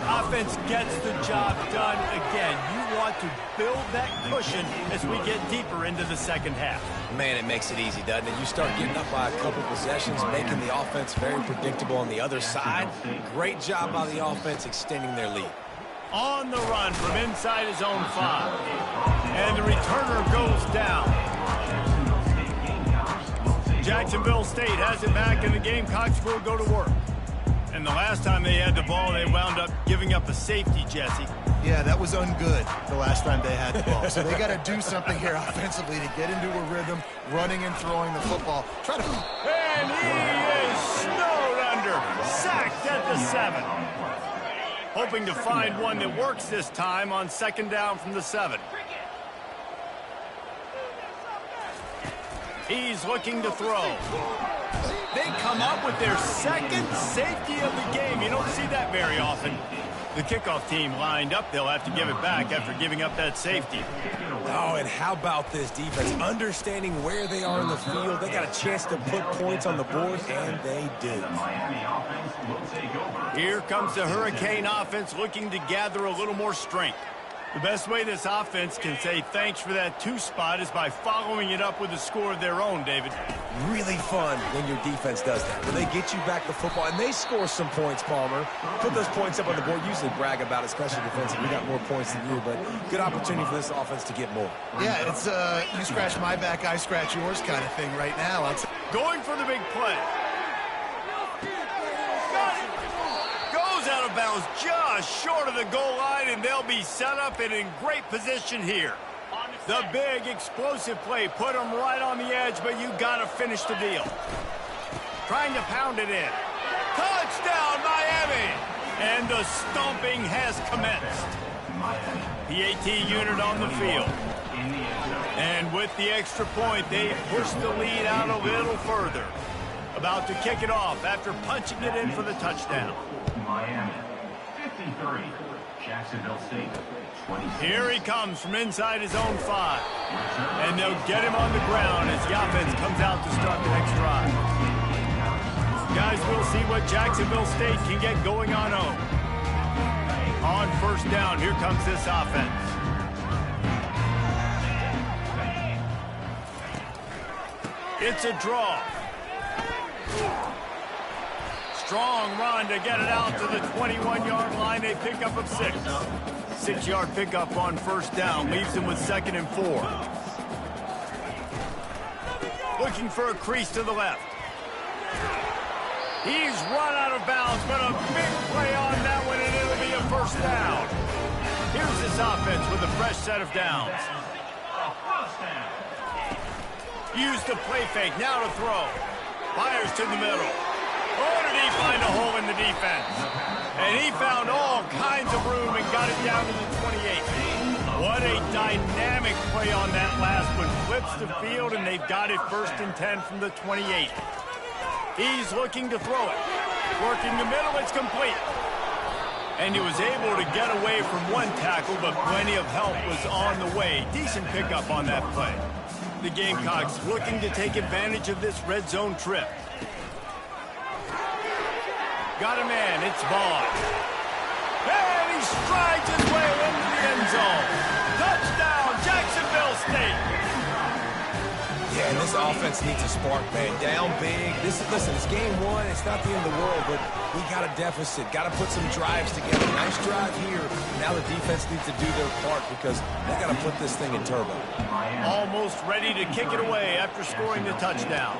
Offense gets the job done again. You want to build that cushion as we get deeper into the second half. Man, it makes it easy, doesn't it? You start getting up by a couple possessions, making the offense very predictable on the other side. Great job by the offense extending their lead. On the run from inside his own 5. And the returner goes down. Jacksonville State has it back, and the Gamecocks will go to work. And the last time they had the ball, they wound up giving up a safety, Jesse. Yeah, that was ungood the last time they had the ball. So they got to do something here offensively to get into a rhythm, running and throwing the football. Try to... And he is snowed under, sacked at the 7. Hoping to find one that works this time on second down from the 7. He's looking to throw. They come up with their second safety of the game. You don't see that very often. The kickoff team lined up. They'll have to give it back after giving up that safety. Oh, and how about this defense? Understanding where they are in the field. They got a chance to put points on the board, and they did. Here comes the Hurricane offense looking to gather a little more strength. The best way this offense can say thanks for that 2 spot is by following it up with a score of their own, David. Really fun when your defense does that. When they get you back the football, and they score some points, Palmer. Put those points up on the board. Usually brag about it, especially defensive. We got more points than you, but good opportunity for this offense to get more. Yeah, it's you scratch my back, I scratch yours kind of thing right now. Going for the big play. Out of bounds just short of the goal line, and they'll be set up and in great position here. The big explosive play put them right on the edge, but you got to finish the deal. Trying to pound it in. Touchdown, Miami! And the stomping has commenced. PAT unit on the field. And with the extra point, they push the lead out a little further. About to kick it off after punching it in for the touchdown. Miami, 53. Jacksonville State, 26. Here he comes from inside his own 5. And they'll get him on the ground as the offense comes out to start the next drive. Guys, we'll see what Jacksonville State can get going on home. On first down, here comes this offense. It's a draw. Strong run to get it out to the 21-yard line. A pickup of 6. 6-yard pickup on first down. Leaves him with 2nd and 4. Looking for a crease to the left. He's run out of bounds, but a big play on that one, and it'll be a first down. Here's this offense with a fresh set of downs. Use the play fake. Now to throw. Fires to the middle. Oh, did he find a hole in the defense? And he found all kinds of room and got it down to the 28. What a dynamic play on that last one. Flips the field, and they've got it 1st and 10 from the 28. He's looking to throw it. Working the middle, it's complete. And he was able to get away from one tackle, but plenty of help was on the way. Decent pickup on that play. The Gamecocks looking to take advantage of this red zone trip. Got a man, it's Vaughn. And he strides his way into the end zone. Touchdown, Jacksonville State. Yeah, and this offense needs a spark, man. Down big. Listen, it's game 1. It's not the end of the world, but we got a deficit. Got to put some drives together. Nice drive here. Now the defense needs to do their part because they got to put this thing in turbo. Almost ready to kick it away after scoring the touchdown.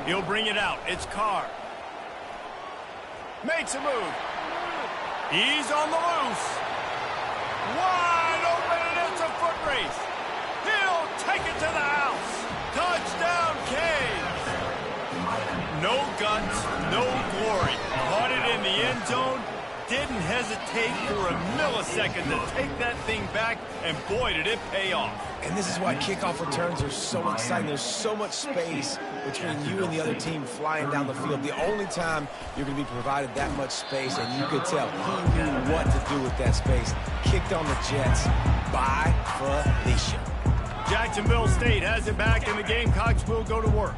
He'll bring it out. It's Carr. Makes a move. He's on the loose. Wide open, and it's a foot race. He'll take it to the house. Touchdown, Canes. No guts, no glory. Caught it in the end zone. Didn't hesitate for a millisecond to take that thing back, and boy, did it pay off. And this is why kickoff returns are so exciting. There's so much space between you and the other team flying down the field. The only time you're going to be provided that much space, and you could tell he knew what to do with that space. Kicked on the Jets by Felicia. Jacksonville State has it back, and the Gamecocks will go to work.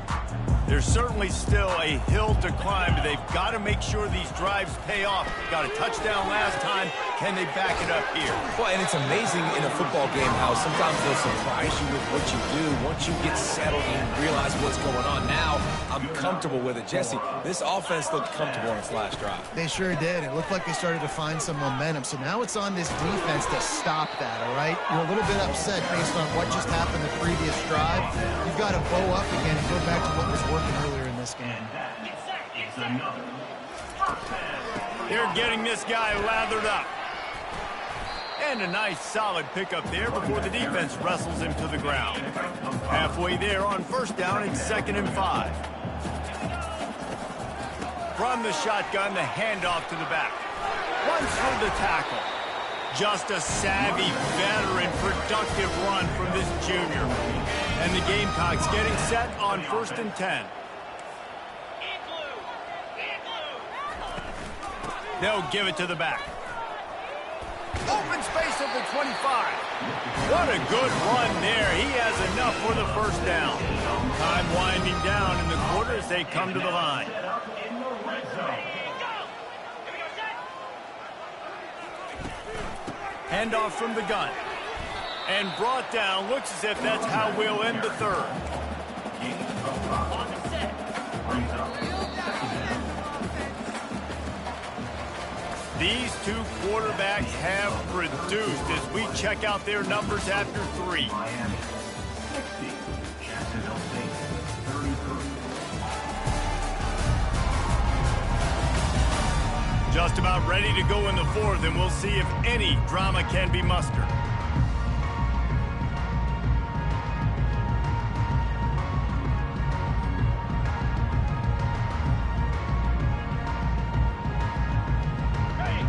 There's certainly still a hill to climb, but they've got to make sure these drives pay off. Got a touchdown last time. Can they back it up here? Well, and it's amazing in a football game how sometimes they'll surprise you with what you do. Once you get settled and realize what's going on, now I'm comfortable with it. Jesse, this offense looked comfortable on its last drive. They sure did. It looked like they started to find some momentum. So now it's on this defense to stop that, all right? You're a little bit upset based on what just happened the previous drive. You've got to bow up again and go back to what was working earlier in this game. They're getting this guy lathered up. And a nice solid pickup there before the defense wrestles him to the ground. Halfway there on first down, it's 2nd and 5. From the shotgun, the handoff to the back. Runs through the tackle. Just a savvy, veteran, productive run from this junior. And the Gamecocks getting set on 1st and 10. They'll give it to the back. Open space at the 25. What a good run there. He has enough for the first down. Time winding down in the quarter as they come to the line. Handoff from the gun. And brought down. Looks as if that's how we'll end the third. These two quarterbacks have produced as we check out their numbers after 3. Miami 60, Jacksonville State 33. Just about ready to go in the 4th, and we'll see if any drama can be mustered.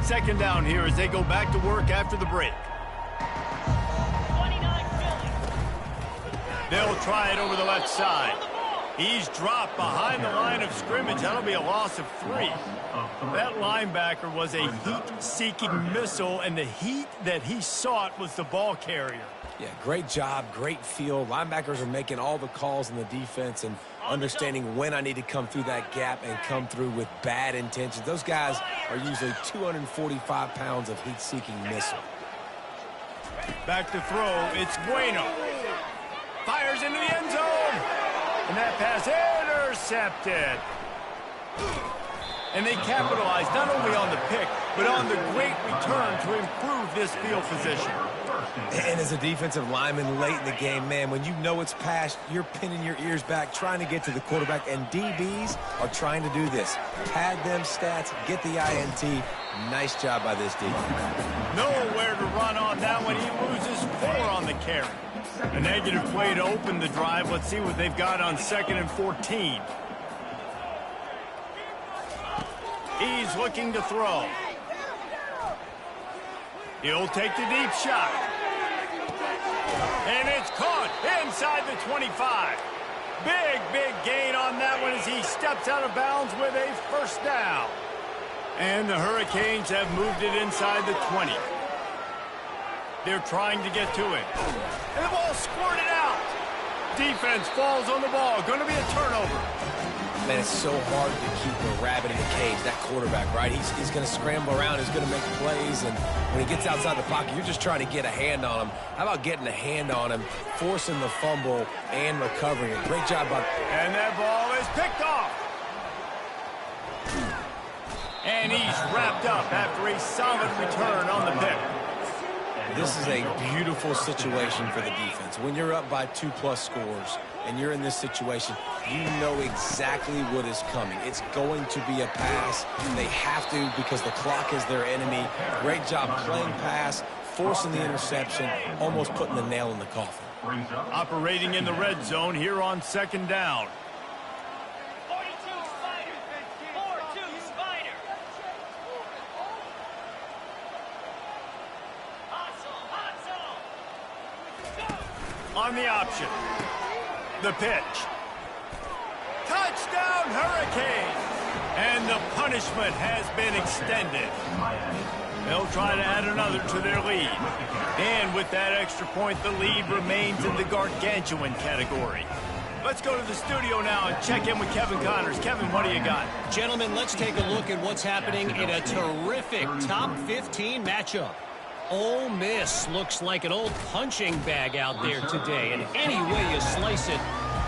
Second down here as they go back to work after the break. They'll try it over the left side. He's dropped behind the line of scrimmage. That'll be a loss of 3. That linebacker was a heat-seeking missile, and the heat that he sought was the ball carrier. Yeah, great job, great feel. Linebackers are making all the calls in the defense and understanding when I need to come through that gap and come through with bad intentions. Those guys are usually 245 pounds of heat-seeking missile. Back to throw, it's Bueno. Fires into the end zone. And that pass intercepted. And they capitalized not only on the pick, but on the great return to improve this field position. And as a defensive lineman late in the game, man, when you know it's past, you're pinning your ears back, trying to get to the quarterback, and DBs are trying to do this. Pad them stats, get the INT. Nice job by this D. Nowhere to run on that one. He loses 4 on the carry. A negative play to open the drive. Let's see what they've got on 2nd and 14. He's looking to throw. He'll take the deep shot. And it's caught inside the 25. Big gain on that one as he steps out of bounds with a first down. And the Hurricanes have moved it inside the 20. They're trying to get to it. And the ball squirted out. Defense falls on the ball. Going to be a turnover. Man, it's so hard to keep a rabbit in the cage, that quarterback, right? He's going to scramble around, he's going to make plays, and when he gets outside the pocket, you're just trying to get a hand on him. How about getting a hand on him, forcing the fumble, and recovering it? Great job by... And that ball is picked off. And he's wrapped up after a solid return on the pick. This is a beautiful situation for the defense. When you're up by 2+ scores and you're in this situation, you know exactly what is coming. It's going to be a pass. They have to because the clock is their enemy. Great job playing pass, forcing the interception, almost putting the nail in the coffin. Operating in the red zone here on 2nd down. On the option. The pitch. Touchdown, Hurricane! And the punishment has been extended. They'll try to add another to their lead. And with that extra point, the lead remains in the gargantuan category. Let's go to the studio now and check in with Kevin Connors. Kevin, what do you got? Gentlemen, let's take a look at what's happening in a terrific top 15 matchup. Ole Miss looks like an old punching bag out there today, and any way you slice it,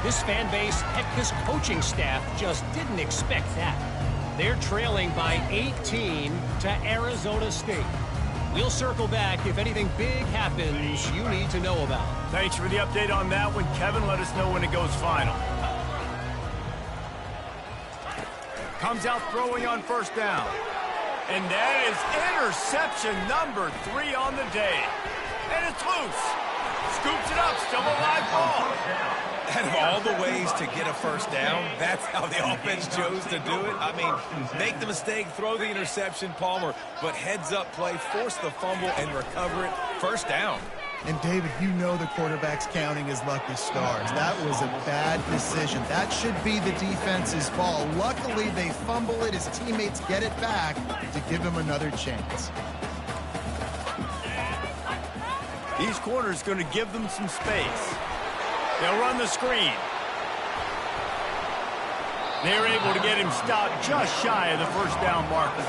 this fan base, heck, this coaching staff just didn't expect that. They're trailing by 18 to Arizona State. We'll circle back if anything big happens you need to know about. Thanks for the update on that one, Kevin. Let us know when it goes final. Comes out throwing on first down. And that is interception number 3 on the day. And it's loose. Scoops it up, still a live ball. Out of all the ways to get a first down, that's how the offense chose to do it. I mean, make the mistake, throw the interception, Palmer, but heads-up play, force the fumble, and recover it. First down. And, David, you know the quarterback's counting his lucky stars. That was a bad decision. That should be the defense's ball. Luckily, they fumble it. His teammates get it back to give him another chance. These corners going to give them some space. They'll run the screen. They're able to get him stopped just shy of the first down marker.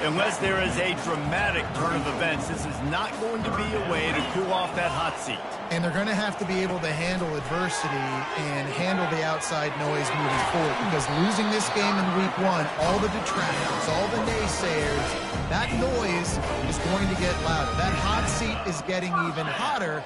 Unless there is a dramatic turn of events, this is not going to be a way to cool off that hot seat. And they're going to have to be able to handle adversity and handle the outside noise moving forward, because losing this game in week 1, all the detractors, all the naysayers, that noise is going to get louder. That hot seat is getting even hotter.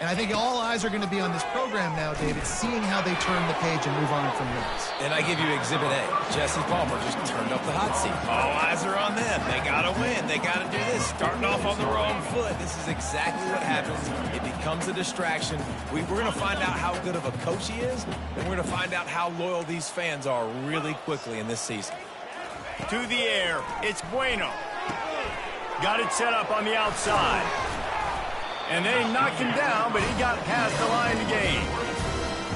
And I think all eyes are going to be on this program now, David, seeing how they turn the page and move on from this. And I give you Exhibit A. Jesse Palmer just turned up the hot seat. All eyes are on them. They got to win. They got to do this. Starting off on the wrong foot. This is exactly what happens. It becomes a distraction. We're going to find out how good of a coach he is, and we're going to find out how loyal these fans are really quickly in this season. To the air, it's Bueno. Got it set up on the outside. And they knocked him down, but he got past the line to gain.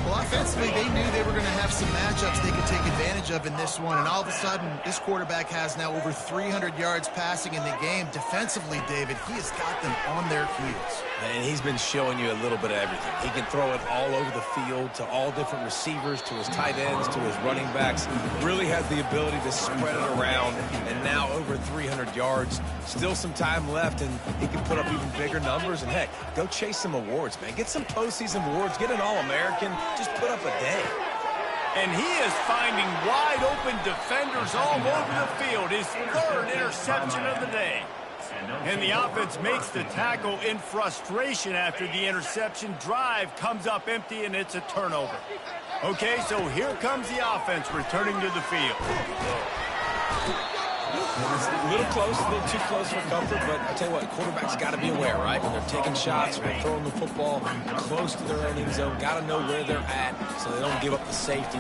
Well, offensively, they knew they were going to have some matchups they could take advantage of in this one. And all of a sudden, this quarterback has now over 300 yards passing in the game. Defensively, David, he has got them on their heels. And he's been showing you a little bit of everything. He can throw it all over the field to all different receivers, to his tight ends, to his running backs. Really has the ability to spread it around. And now over 300 yards. Still some time left, and he can put up even bigger numbers. And, heck, go chase some awards, man. Get some postseason awards. Get an All-American. Just put up a day. And he is finding wide-open defenders all over the field. His 3rd interception of the day. And the offense makes the tackle in frustration after the interception. Drive comes up empty, and it's a turnover. Okay, so here comes the offense returning to the field. It's a little close, a little too close for comfort, but I tell you what, quarterbacks got to be aware, right? When they're taking shots, when they're throwing the football close to their own end zone, got to know where they're at so they don't give up the safety.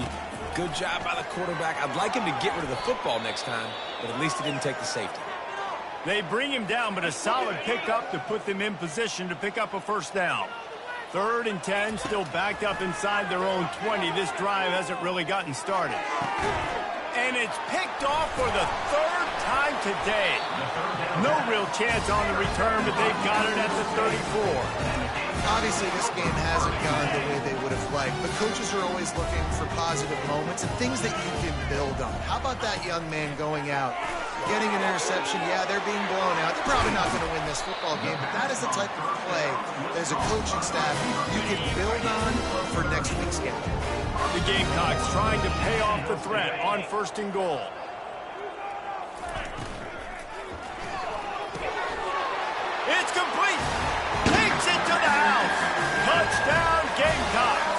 Good job by the quarterback. I'd like him to get rid of the football next time, but at least he didn't take the safety. They bring him down, but a solid pickup to put them in position to pick up a first down. 3rd and 10, still backed up inside their own 20. This drive hasn't really gotten started. And it's picked off for the 3rd time today. No real chance on the return, but they've got it at the 34. Obviously, this game hasn't gone the way they would have liked, but coaches are always looking for positive moments and things that you can build on. How about that young man going out, getting an interception? Yeah, they're being blown out. They're probably not going to win this football game, but that is the type of play as a coaching staff you can build on for next week's game. The Gamecocks trying to pay off the threat on 1st and goal. It's complete. Takes it to the house. Touchdown, Gamecocks.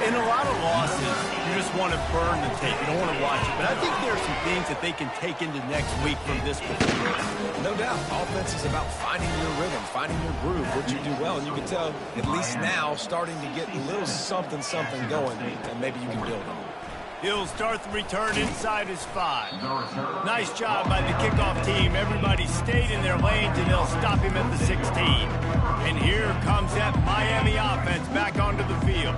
In a lot of losses, you just want to burn the tape. You don't want to watch it. But I think there are some things that they can take into next week from this performance. No doubt. Offense is about finding your rhythm, finding your groove, what you do well. And you can tell, at least now, starting to get a little something going, and maybe you can build on it. He'll start the return inside his 5. Nice job by the kickoff team. Everybody stayed in their lanes, and they'll stop him at the 16. And here comes that Miami offense back onto the field.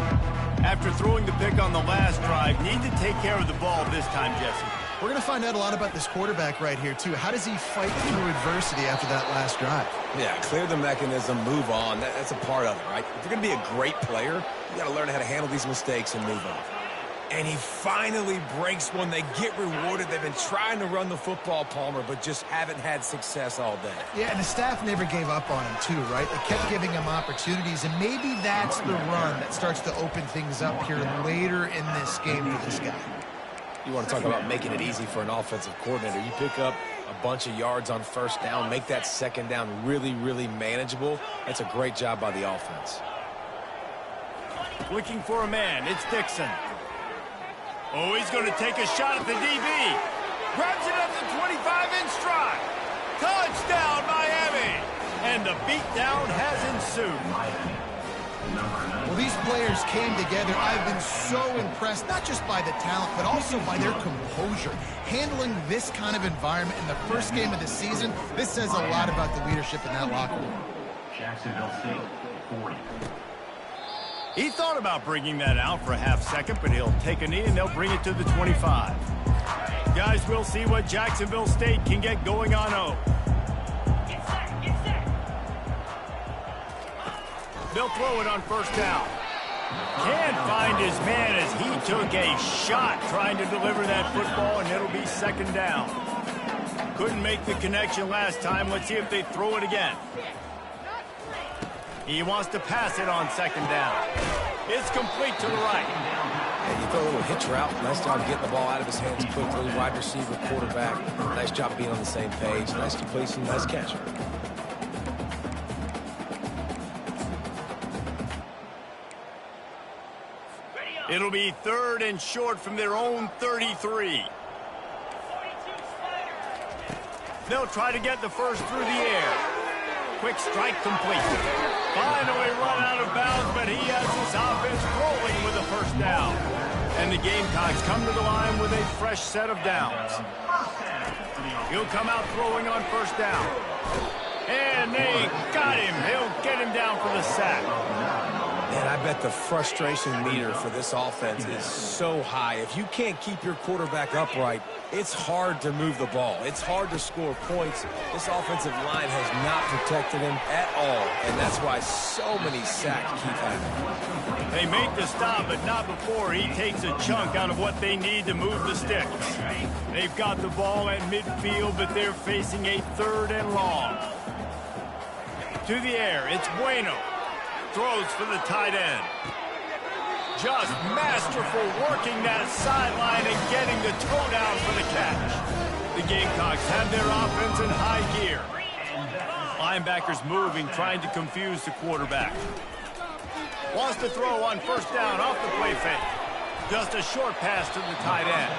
After throwing the pick on the last drive, need to take care of the ball this time, Jesse. We're going to find out a lot about this quarterback right here, too. How does he fight through adversity after that last drive? Yeah, clear the mechanism, move on. That's a part of it, right? If you're going to be a great player, you got to learn how to handle these mistakes and move on. And he finally breaks one. They get rewarded. They've been trying to run the football, Palmer, but just haven't had success all day. Yeah, and the staff never gave up on him, too, right? They kept giving him opportunities, and maybe that's the run that starts to open things up here later in this game for this guy. You want to talk about making it easy for an offensive coordinator. You pick up a bunch of yards on first down, make that second down really, really manageable. That's a great job by the offense. Looking for a man. It's Dixon. Oh, he's going to take a shot at the DB. Grabs it at the 25 in stride. Touchdown, Miami. And the beatdown has ensued. Well, these players came together. I've been so impressed, not just by the talent, but also by their composure. Handling this kind of environment in the first game of the season, this says a lot about the leadership in that locker room. Jacksonville State, 40. He thought about bringing that out for a half second, but he'll take a knee and they'll bring it to the 25. Guys, we'll see what Jacksonville State can get going on O. They'll throw it on first down. Can't find his man as he took a shot trying to deliver that football, and it'll be second down. Couldn't make the connection last time. Let's see if they throw it again. He wants to pass it on second down. It's complete to the right. And you throw a little hitch route. Nice job getting the ball out of his hands quickly. Wide receiver, quarterback. Nice job being on the same page. Nice completion, nice catch. It'll be third and short from their own 33. They'll try to get the first through the air. Quick strike complete. Finally run out of bounds, but he has his offense rolling with a first down. And the Gamecocks come to the line with a fresh set of downs. He'll come out throwing on first down. And they got him. He'll get him down for the sack. Man, I bet the frustration meter for this offense is so high. If you can't keep your quarterback upright, it's hard to move the ball. It's hard to score points. This offensive line has not protected him at all, and that's why so many sacks keep happening. They make the stop, but not before he takes a chunk out of what they need to move the sticks. They've got the ball at midfield, but they're facing a third and long. To the air, it's Bueno. Throws for the tight end. Just masterful working that sideline and getting the toe down for the catch. The Gamecocks have their offense in high gear. Linebackers moving, trying to confuse the quarterback. Wants to throw on first down off the play fake. Just a short pass to the tight end.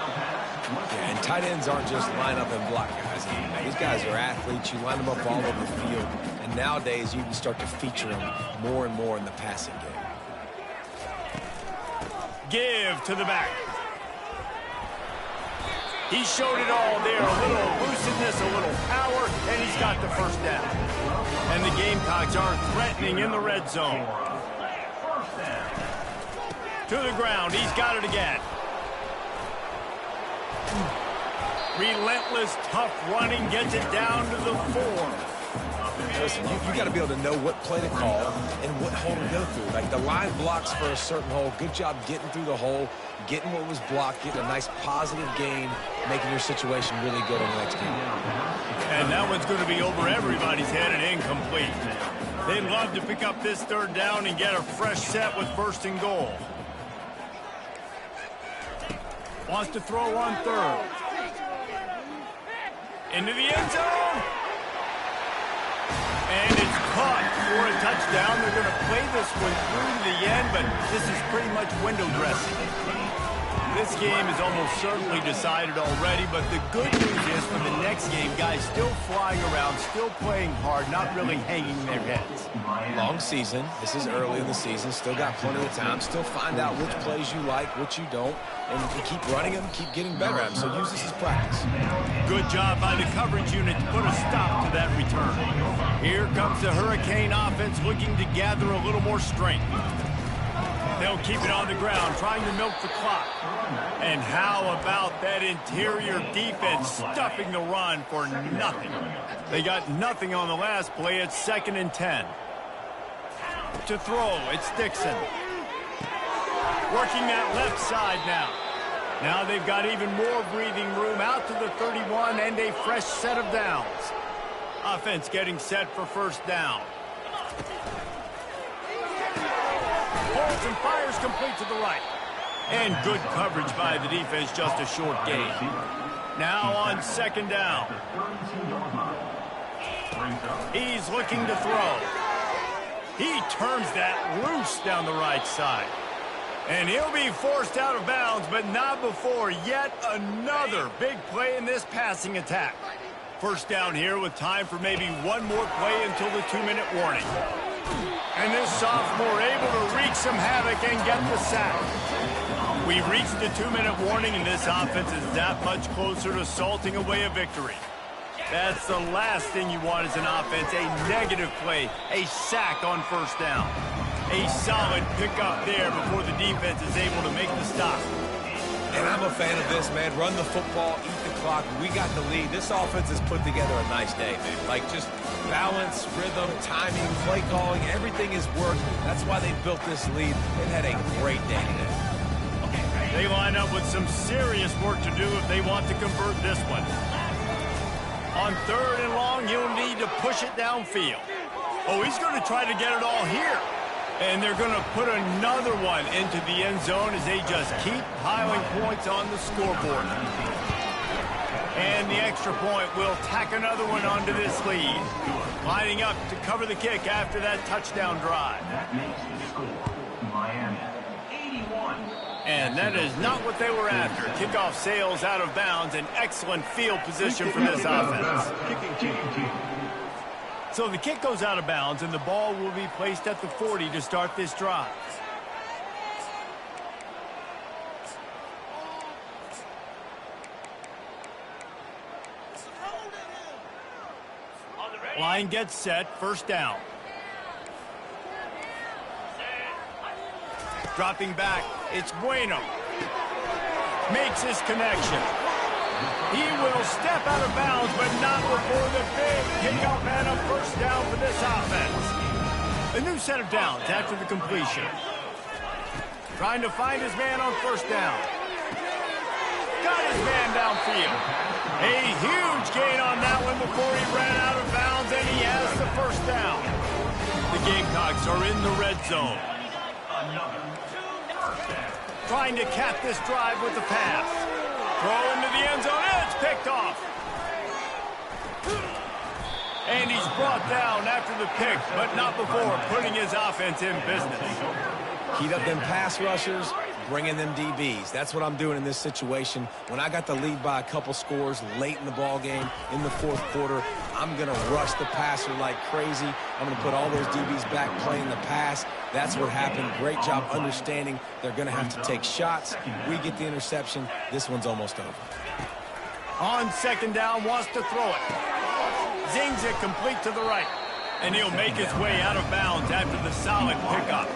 Yeah, and tight ends aren't just line up and block guys. These guys are athletes. You line them up all over the field. And nowadays, you can start to feature them more and more in the passing game. Give to the back. He showed it all there. A little elusiveness, a little power, and he's got the first down. And the Gamecocks aren't threatening in the red zone. To the ground. He's got it again. Relentless, tough running, gets it down to the 4. Listen, you got to be able to know what play to call and what hole to go through. Like the line blocks for a certain hole. Good job getting through the hole, getting what was blocked, getting a nice positive gain, making your situation really good on the next game. And that one's going to be over everybody's head and incomplete. They'd love to pick up this third down and get a fresh set with first and goal. Wants to throw on third. Into the end zone. And it's caught for a touchdown. They're going to play this one through to the end, but this is pretty much window dressing. This game is almost certainly decided already, but the good news is for the next game, guys still flying around, still playing hard, not really hanging their heads. Long season. This is early in the season. Still got plenty of time. Still find out which plays you like, which you don't. And you keep running them, keep getting better at them. So use this as practice. Good job by the coverage unit to put a stop to that return. Here comes the Hurricane offense looking to gather a little more strength. They'll keep it on the ground, trying to milk the clock. And how about that interior defense stuffing the run for nothing? They got nothing on the last play. It's 2nd and 10. To throw, it's Dixon. Working that left side now. Now they've got even more breathing room out to the 31 and a fresh set of downs. Offense getting set for 1st down. Holds and fires complete to the right. And good coverage by the defense, just a short gain. Now on 2nd down. He's looking to throw. He turns that loose down the right side. And he'll be forced out of bounds, but not before yet another big play in this passing attack. 1st down here with time for maybe one more play until the 2-minute warning. And this sophomore able to wreak some havoc and get the sack. We've reached the 2-minute warning, and this offense is that much closer to salting away a victory. That's the last thing you want as an offense, a negative play, a sack on 1st down. A solid pickup there before the defense is able to make the stop. And I'm a fan of this, man. Run the football, eat the clock. We got the lead. This offense has put together a nice day, man. Like, just balance, rhythm, timing, play calling, everything has worked. That's why they built this lead. They've had a great day today. They line up with some serious work to do if they want to convert this one. On 3rd and long, he'll need to push it downfield. Oh, he's going to try to get it all here. And they're going to put another one into the end zone as they just keep piling points on the scoreboard. And the extra point will tack another one onto this lead. Lining up to cover the kick after that touchdown drive. That makes the score Miami 81. And that is not what they were after. Kickoff sails out of bounds. An excellent field position for this offense. So the kick goes out of bounds, and the ball will be placed at the 40 to start this drive. Line gets set, 1st down. Dropping back, it's Bueno. Makes his connection. He will step out of bounds, but not before the big pickup and a 1st down for this offense. A new set of downs after the completion. Trying to find his man on 1st down. Got his man downfield. A huge gain on that one before he ran out of bounds, and he has the 1st down. The Gamecocks are in the red zone. Trying to cap this drive with the pass. Throw into the end zone, and it's picked off. And he's brought down after the pick, but not before putting his offense in business. Heat up them pass rushers, bring in them DBs. That's what I'm doing in this situation. When I got the lead by a couple scores late in the ball game, in the 4th quarter, I'm going to rush the passer like crazy. I'm going to put all those DBs back playing the pass. That's what happened. Great job understanding they're going to have to take shots. We get the interception. This one's almost over. On 2nd down, wants to throw it. Zings it complete to the right. And he'll make his way out of bounds after the solid pickup.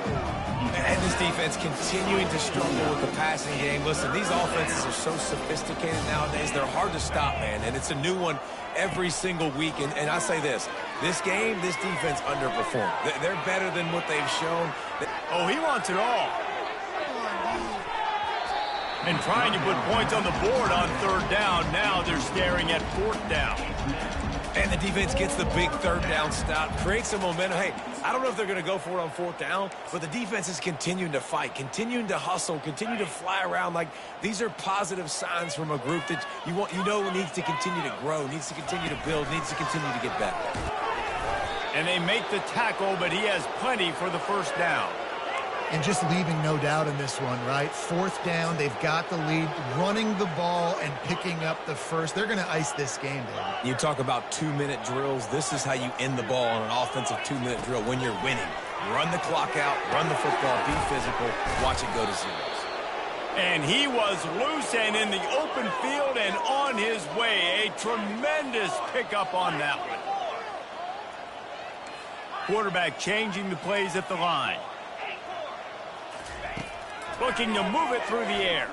And this defense continuing to struggle with the passing game. Listen, these offenses are so sophisticated nowadays. They're hard to stop, man. And it's a new one every single week. And I say this game, this defense underperformed. They're better than what they've shown. Oh, he wants it all. And trying to put points on the board on 3rd down. Now they're staring at 4th down. And the defense gets the big 3rd down stop, creates some momentum. Hey, I don't know if they're going to go for it on 4th down, but the defense is continuing to fight, continuing to hustle, continue to fly around. Like, these are positive signs from a group that you know needs to continue to grow, needs to continue to build, needs to continue to get better. And they make the tackle, but he has plenty for the 1st down. And just leaving no doubt in this one, right? 4th down, they've got the lead, running the ball and picking up the 1st. They're going to ice this game, David. You talk about 2-minute drills. This is how you end the ball on an offensive 2-minute drill when you're winning. Run the clock out, run the football, be physical, watch it go to zeros. And he was loose and in the open field and on his way. A tremendous pickup on that one. Quarterback changing the plays at the line. Looking to move it through the air.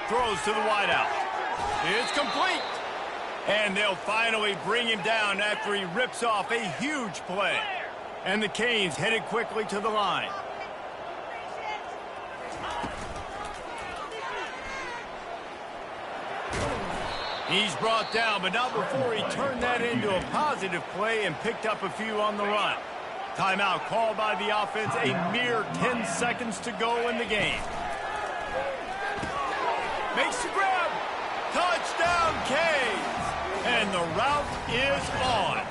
Throws to the wideout. It's complete. And they'll finally bring him down after he rips off a huge play. And the Canes headed quickly to the line. He's brought down, but not before he turned that into a positive play and picked up a few on the run. Timeout called by the offense, a mere 10 seconds to go in the game. Makes the grab. Touchdown, Canes. And the route is on.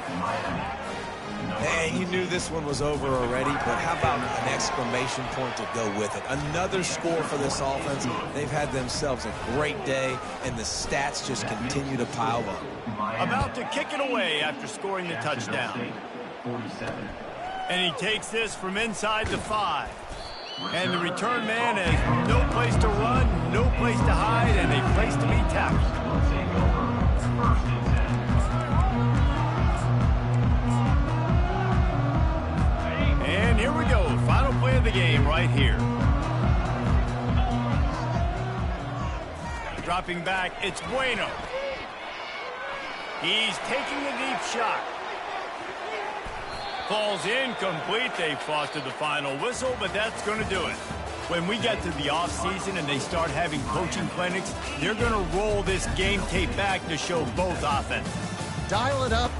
Man, you knew this one was over already, but how about an exclamation point to go with it? Another score for this offense. They've had themselves a great day, and the stats just continue to pile up. About to kick it away after scoring the touchdown. And he takes this from inside the 5. And the return man has no place to run, no place to hide, and a place to be tackled. And here we go, final play of the game right here. Dropping back, it's Bueno. He's taking a deep shot. Falls incomplete. They fought to the final whistle, but that's going to do it. When we get to the offseason and they start having coaching clinics, they're going to roll this game tape back to show both offenses. Dial it up